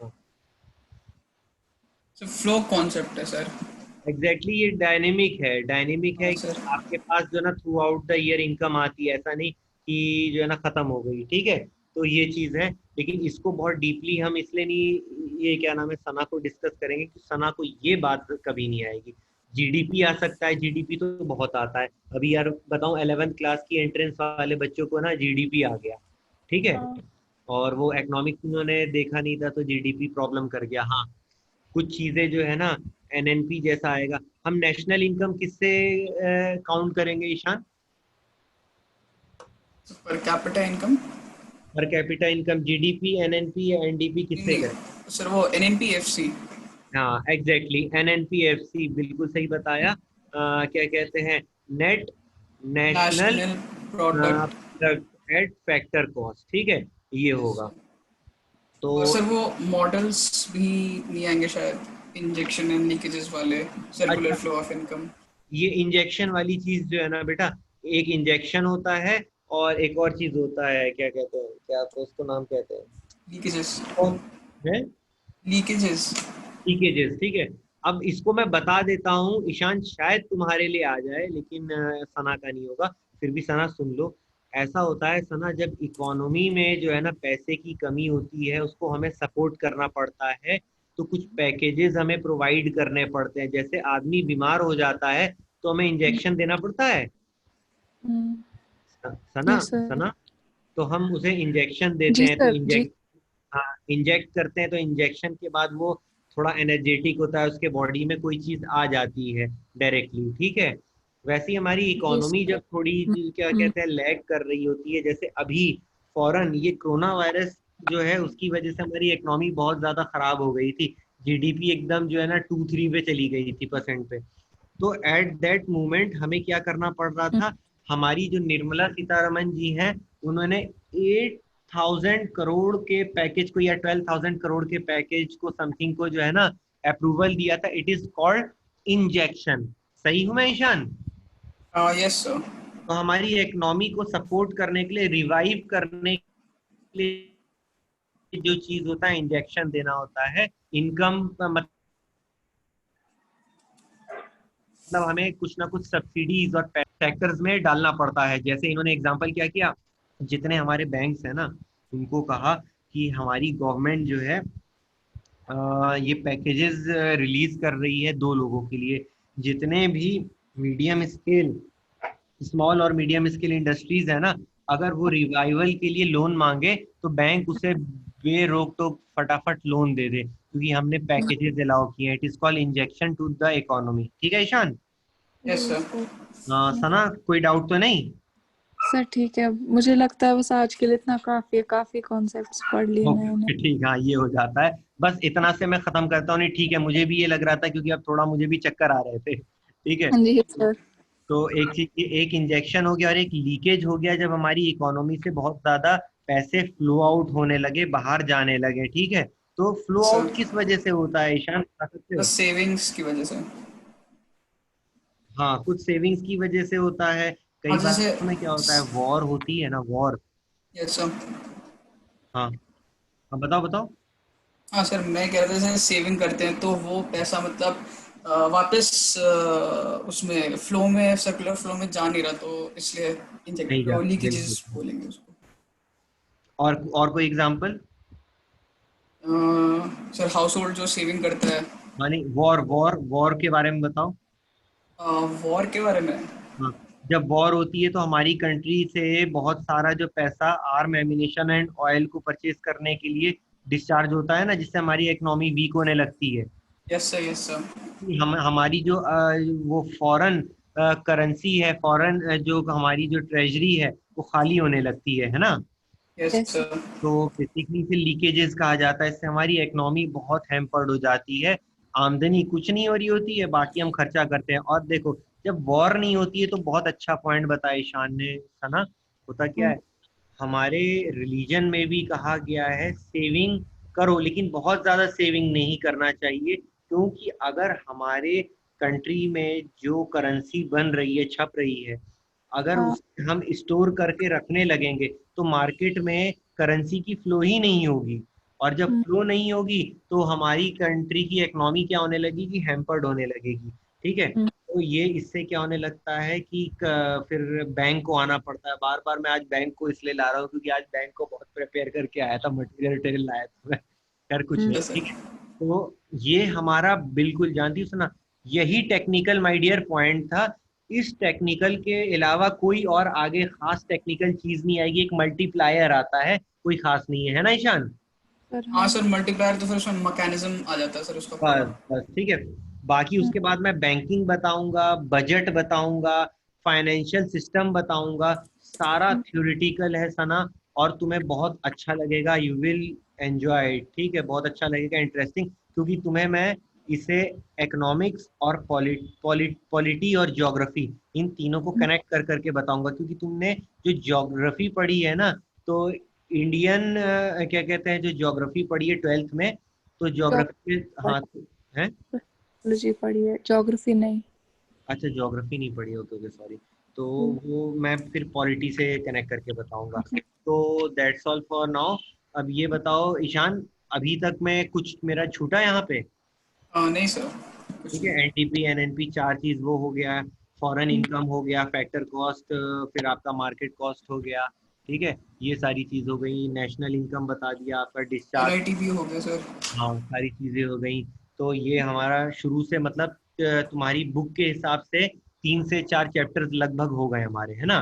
हाँ, सर फ्लो कॉन्सेप्ट है सर। एग्जैक्टली ये डायनेमिक है। डायनेमिक हाँ है कि सर। आपके पास जो है ना through out the year income आती है, ऐसा नहीं कि जो है ना खत्म हो गई, ठीक है। तो ये चीज है, लेकिन इसको बहुत डीपली हम इसलिए नहीं, ये क्या नाम है, सना को डिस्कस करेंगे कि सना को ये बात कभी नहीं आएगी। जीडीपी आ सकता है, जीडीपी तो बहुत आता है। अभी यार बताऊं, 11th क्लास की एंट्रेंस वाले बच्चों को ना जीडीपी आ गया, ठीक है। हाँ और वो इकोनॉमिक्स उन्होंने देखा नहीं था तो जीडीपी प्रॉब्लम कर गया। हाँ, कुछ चीजें जो है ना एनएनपी जैसा आएगा। हम नेशनल इनकम किससे काउंट करेंगे Ishaan? Per capita income. Per capita income, GDP, NNP या एनडीपी, किससे करें? नहीं सर, वो एनएनपीएफसी। हाँ एग्जैक्टली, एनएनपीएफसी, बिल्कुल सही बताया। क्या कहते हैं, net national national product. Product at factor cost, ठीक है, ये होगा। तो और सर वो मॉडल्स भी नहीं आएंगे शायद, इंजेक्शन एंड लीकेजेस वाले, सर्कुलर अच्छा, फ्लो ऑफ इनकम। ये इंजेक्शन वाली चीज जो है ना बेटा, एक इंजेक्शन होता है और एक और चीज होता है, क्या कहते हैं, क्या तो उसको नाम कहते हैं, लीकेजेस। कौन है? लीकेजेस। लीकेजेस, ठीक है। अब इसको मैं बता देता हूँ ईशान, शायद तुम्हारे लिए आ जाए, लेकिन सना का नहीं होगा। फिर भी सना सुन लो। ऐसा होता है सना, जब इकोनॉमी में जो है ना पैसे की कमी होती है, उसको हमें सपोर्ट करना पड़ता है। तो कुछ पैकेजेस हमें प्रोवाइड करने पड़ते हैं। जैसे आदमी बीमार हो जाता है तो हमें इंजेक्शन देना पड़ता है। सना, यस सर। सना, तो हम उसे इंजेक्शन देते जी हैं। तो सर जी। हाँ, इंजेक्ट करते हैं, तो इंजेक्शन के बाद वो थोड़ा एनर्जेटिक होता है, उसके बॉडी में कोई चीज आ जाती है डायरेक्टली, ठीक है। वैसे ही हमारी जी इकोनॉमी सर। जब थोड़ी क्या कहते हैं लैग कर रही होती है, जैसे अभी फौरन ये कोरोना वायरस जो है उसकी वजह से हमारी इकोनॉमी बहुत ज्यादा खराब हो गई थी। जीडीपी एकदम जो है ना 2-3 पे चली गई थी, परसेंट पे। तो एट दैट मोमेंट हमें क्या करना पड़ रहा था? हमारी जो निर्मला सीतारमन जी हैं, उन्होंने 8,000 करोड़ के पैकेज को या 12,000 करोड़ के पैकेज को समथिंग को जो है ना अप्रूवल दिया था। It is called injection. सही हूं मैं ईशान? Yes sir. तो हमारी इकोनॉमी को सपोर्ट करने के लिए, रिवाइव करने के लिए जो चीज होता है, इंजेक्शन देना होता है। इनकम मतलब हमें कुछ ना कुछ सब्सिडीज और सेक्टर्स में डालना पड़ता है। जैसे इन्होंने एग्जांपल क्या किया, जितने हमारे बैंक्स है ना, उनको कहा कि हमारी गवर्नमेंट जो है ये पैकेजेस रिलीज कर रही है 2 लोगों के लिए। जितने भी मीडियम स्केल, स्मॉल और मीडियम स्केल इंडस्ट्रीज है ना, अगर वो रिवाइवल के लिए लोन मांगे तो बैंक उसे बेरोक टोक फटाफट लोन दे दे, क्योंकि हमने पैकेजेस अलाउ किए हैं। It is called injection to the economy. ठीक है Ishaan? Yes ji sir. Sir. Sana, कोई डाउट तो नहीं? सर ठीक है, मुझे लगता है बस आज के लिए इतना काफी है, काफी कॉन्सेप्ट्स पढ़ लिए ओके मैंने। ओके, ठीक, हाँ ये हो जाता है। बस इतना से मैं खत्म करता हूँ। नहीं ठीक है, मुझे भी ये लग रहा था, क्योंकि अब थोड़ा मुझे भी चक्कर आ रहे थे। ठीक है, हाँ जी सर। तो एक चीज, एक इंजेक्शन हो गया और एक लीकेज हो गया, जब हमारी इकोनॉमी से बहुत ज्यादा पैसे फ्लो आउट होने लगे, बाहर जाने लगे। ठीक है, तो फ्लो सर आउट किस वजह से होता है ईशान, बता सकते बस हो? सेविंग्स की वजह से। हाँ, कुछ सेविंग्स की वजह से होता है। कई हाँ बार जैसे। में क्या होता है, वॉर होती है ना, वॉर। Yes sir. हाँ हाँ, बताओ बताओ। हाँ सर, मैं कह रहा था जैसे सेविंग करते हैं तो वो पैसा मतलब वापस उसमें फ्लो में, सर्कुलर फ्लो में जा नहीं रहा, तो इसलिए नहीं इंजेक्ट जा, बिल्कुल। लीकेजेस बोलेंगे उसको। और कोई एग्जांपल? सर हाउस होल्ड जो सेविंग करता है। मानी वॉर, वॉर वॉर के बारे में बताओ। वॉर के बारे में। हाँ, जब वॉर होती है तो हमारी कंट्री से बहुत सारा जो पैसा आर्म एमिनेशन एंड ऑयल को परचेज करने के लिए डिस्चार्ज होता है ना, जिससे हमारी इकोनॉमी वीक होने लगती है। Yes sir, yes sir. हम हमारी जो वो फॉरेन करेंसी है, फॉरेन जो हमारी जो ट्रेजरी है, वो खाली होने लगती है ना। Yes yes sir. सर। तो बेसिकली इसे लीकेजेस कहा जाता है। इससे हमारी इकोनॉमी बहुत हैम्पर्ड हो जाती है। आमदनी कुछ नहीं हो रही होती है, बाकी हम खर्चा करते हैं। और देखो, जब वॉर नहीं होती है तो बहुत अच्छा पॉइंट बताया ईशान ने, सना। होता क्या है, हमारे रिलीजन में भी कहा गया है सेविंग करो, लेकिन बहुत ज्यादा सेविंग नहीं करना चाहिए। क्योंकि अगर हमारे कंट्री में जो करेंसी बन रही है, छप रही है, अगर हाँ। उसे हम स्टोर करके रखने लगेंगे तो मार्केट में करेंसी की फ्लो ही नहीं होगी। और जब हम्म, फ्लो नहीं होगी तो हमारी कंट्री की इकोनॉमी क्या होने लगेगी, हैम्पर्ड होने लगेगी। ठीक है, हम्म, तो ये इससे क्या होने लगता है कि फिर बैंक को आना पड़ता है बार बार। मैं आज बैंक को इसलिए ला रहा हूँ क्योंकि आज बैंक को बहुत प्रिपेयर करके आया था, मटेरियल वटेरियल लाया था मैं। खैर कुछ नहीं, यस सर। ठीक है। तो ये हमारा बिल्कुल जानती हो सुना, यही टेक्निकल माय डियर पॉइंट था। इस टेक्निकल के अलावा कोई और आगे खास टेक्निकल चीज नहीं आएगी। एक मल्टीप्लायर आता है, कोई खास नहीं है ना ईशान? सर हाँ हाँ। सर, मल्टीप्लायर तो फिर उसमें मैकेनिज्म आ जाता है सर उसका पूरा। बस बस, ठीक है। बाकी हम्म, उसके बाद मैं बैंकिंग बताऊंगा, बजट बताऊंगा, फाइनेंशियल सिस्टम बताऊंगा। सारा हम्म, थ्योरेटिकल है सना, और तुम्हें बहुत अच्छा लगेगा। यू विल एंजॉय इट, ठीक है, बहुत अच्छा लगेगा, इंटरेस्टिंग। क्योंकि तुम्हें मैं इसे इकोनॉमिक्स और पॉलिटी और ज्योग्राफी, इन तीनों को हम्म, कनेक्ट कर करके बताऊंगा। क्योंकि तुमने जो ज्योग्राफी पढ़ी है ना, तो इंडियन क्या कहते हैं, जो ज्योग्राफी पढ़ी है 12th में, तो ज्योग्राफी में, हाँ है। ज्योग्राफी पढ़ी है, ज्योग्राफी नहीं। अच्छा, ज्योग्राफी नहीं पढ़ी, ओके ओके, सॉरी। तो हम्म, वो मैं फिर पॉलिटी से कनेक्ट करके बताऊंगा। तो दैट्स ऑल फॉर नाउ। अब ये बताओ ईशान, अभी तक में कुछ मेरा छूटा यहाँ पे? नहीं सर, कुछ ठीक है, नहीं। एनटीपी एनएनपी, चार चीज वो हो गया। फॉरेन हम्म, इनकम हो गया, फैक्टर कॉस्ट, फिर आपका मार्केट कॉस्ट हो गया। ठीक है, ये सारी चीज हो गई। नेशनल इनकम बता दिया, आपका डिस्चार्ज। एनआईटी भी हो गया सर। हाँ, सारी चीजें हो गई। तो ये हमारा शुरू से मतलब तुम्हारी बुक के हिसाब से 3 से 4 चैप्टर्स लगभग हो गए हमारे, है ना?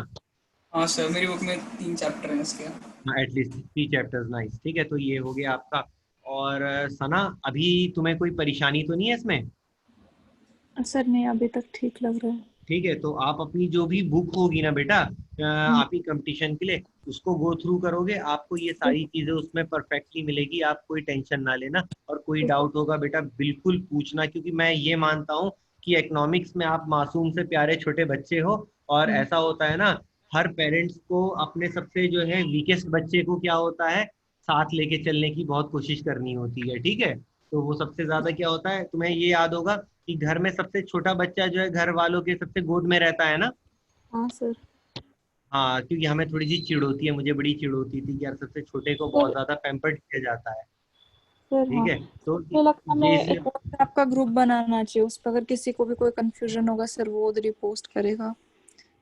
हाँ सर, मेरी बुक में 3 चैप्टर हैं इसके। हाँ, एटलीस्ट 3 चैप्टर्स, नाइस। ठीक है, तो ये हो गया आपका। और सना, अभी तुम्हें कोई परेशानी तो नहीं है इसमें? सर नहीं, अभी तक ठीक लग रहा है। ठीक है, तो आप अपनी जो भी बुक होगी ना बेटा, हम्म, आप ही कंपटीशन के लिए, उसको गो थ्रू करोगे, आपको ये ठीक सारी चीजें उसमें परफेक्टली मिलेगी। आप कोई टेंशन ना लेना। और कोई ठीक। डाउट होगा बेटा, बिल्कुल पूछना, क्योंकि मैं ये मानता हूँ कि इकोनॉमिक्स में आप मासूम से प्यारे छोटे बच्चे हो। और हम्म, ऐसा होता है ना, हर पेरेंट्स को अपने सबसे जो है वीकेस्ट बच्चे को क्या होता है, साथ लेके चलने की बहुत कोशिश करनी होती है। ठीक है, तो वो सबसे ज्यादा क्या होता है, तुम्हें ये याद होगा कि घर में सबसे छोटा बच्चा जो है घर वालों के सबसे गोद में रहता है ना। हाँ सर। हाँ, क्योंकि हमें थोड़ी सी चिढ़ होती है, मुझे बड़ी चिढ़ होती थी कि यार सबसे छोटे को बहुत सर ज्यादा पैम्पर्ड किया जाता है। सर ठीक हाँ, है, तो मुझे लगता है मैं ये एक इसलिए। और आपका ग्रुप बनाना चाहिए, उस पर अगर किसी को भी कोई कंफ्यूजन होगा सर वो उधर ही पोस्ट करेगा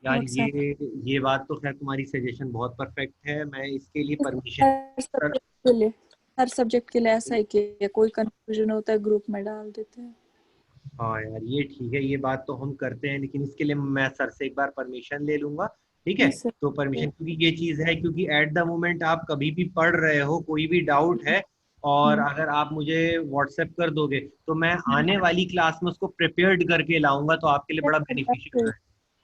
यार व्हाट्सएप। ये बात तो खैर तुम्हारी सजेशन बहुत परफेक्ट है, मैं इसके लिए परमिशन हर सब्जेक्ट के लिए, हर सब्जेक्ट के लिए ऐसा ही किया, कोई कंफ्यूजन होता है ग्रुप में डाल देते हैं। हाँ यार ये ठीक है, ये बात तो हम करते हैं, लेकिन इसके लिए मैं सर से एक बार परमिशन ले लूंगा। ठीक है, जी सर। तो परमिशन, क्योंकि ये चीज़ है, क्योंकि एट द मोमेंट आप कभी भी पढ़ रहे हो, कोई भी डाउट है, और अगर आप मुझे व्हाट्सएप कर दोगे तो मैं आने वाली क्लास में उसको प्रिपेयर्ड करके लाऊंगा, तो आपके लिए बड़ा बेनिफिशियल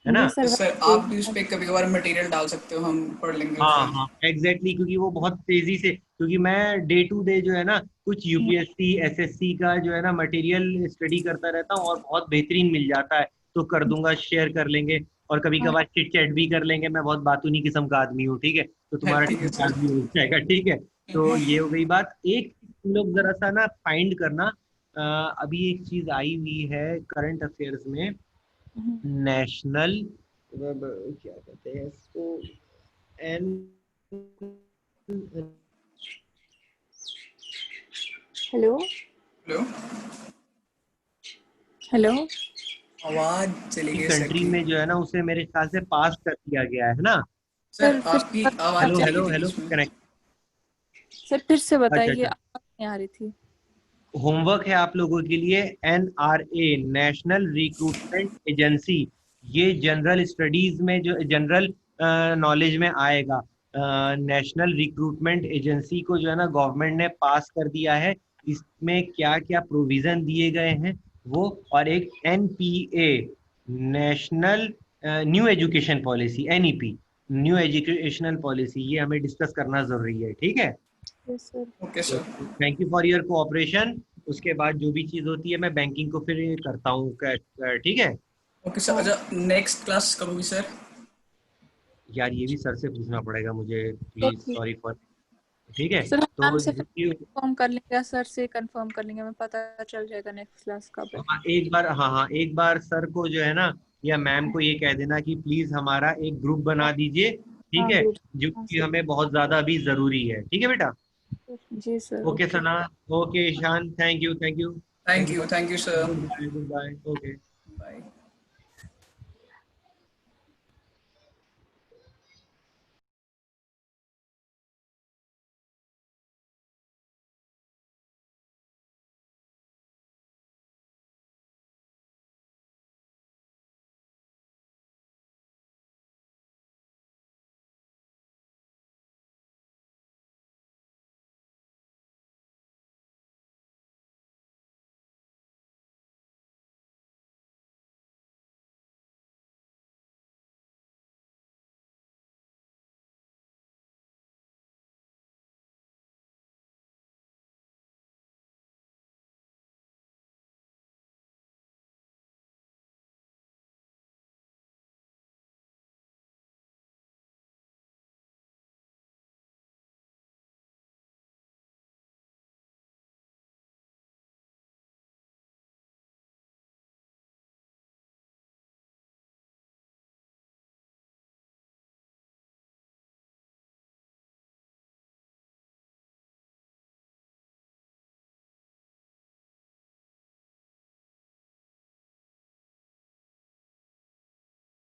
है ना। जी सर सर आप भी उस पर कभी कभार मटेरियल डाल सकते हो, हम पढ़ लेंगे उस हाँ पर। हाँ एग्जैक्टली, क्योंकि वो बहुत तेजी से, क्योंकि मैं डे टू डे जो है ना कुछ यूपीएससी एसएससी का जो है ना मटेरियल स्टडी करता रहता हूँ, और बहुत बेहतरीन मिल जाता है, तो कर दूंगा, शेयर कर लेंगे, और कभी कभार चिट चैट भी कर लेंगे। मैं बहुत बातूनी किस्म का आदमी हूँ, ठीक है, तो तुम्हारा ठीक है टाइम सर। पास भी हो जाएगा। ठीक है, तो ये हो गई बात। एक तुम लोग जरा सा ना फाइंड करना, अभी एक चीज आई हुई है करंट अफेयर्स में, नेशनल, क्या कहते हैं इसको, एन, हेलो हेलो, हेलो। आवाज चली गई सर कंट्री की। में जो है ना उसे मेरे ख्याल से पास कर दिया गया है ना। सर सर फिर आपकी आवाज हेलो चली गई हेलो थी हेलो, बीच में। कनेक्ट। सर फिर से अच्छा बताइए, अच्छा, आवाज नहीं आ रही थी। होमवर्क है आप लोगों के लिए, एनआरए, नेशनल रिक्रूटमेंट एजेंसी, ये जनरल स्टडीज में, जो जनरल नॉलेज में आएगा। नेशनल रिक्रूटमेट एजेंसी को जो है ना गवर्नमेंट ने पास कर दिया है, इसमें क्या क्या प्रोविजन दिए गए हैं वो, और एक NPA, national new education policy, NEP, new educational policy, ये हमें डिस्कस करना जरूरी है। ठीक है, यस सर। ओके तो sir. Thank you for your cooperation. उसके बाद जो भी चीज़ होती है मैं बैंकिंग को फिर करता हूँ, ठीक है। ओके सर, अच्छा नेक्स्ट क्लास कब होगी सर? यार ये भी सर से पूछना पड़ेगा मुझे, तो प्लीज, ठीक सॉरी फॉर। ठीक है, सर, हम मैम तो से फिर कंफर्म कर लेंगे या सर से कंफर्म कर लेंगे, हमें पता चल जाएगा नेक्स्ट क्लास कब है। हाँ एक बार, हाँ हाँ एक बार सर को जो है ना या मैम को ये कह देना कि प्लीज हमारा एक ग्रुप बना दीजिए, ठीक हाँ है, ग्रुप। जो हाँ कि सर। हमें बहुत ज्यादा अभी जरूरी है। ठीक है बेटा। जी sir okay okay. Sana, okay Ishaan, thank you, thank you, thank thank you, you, thank you sir. Good bye, good bye, okay.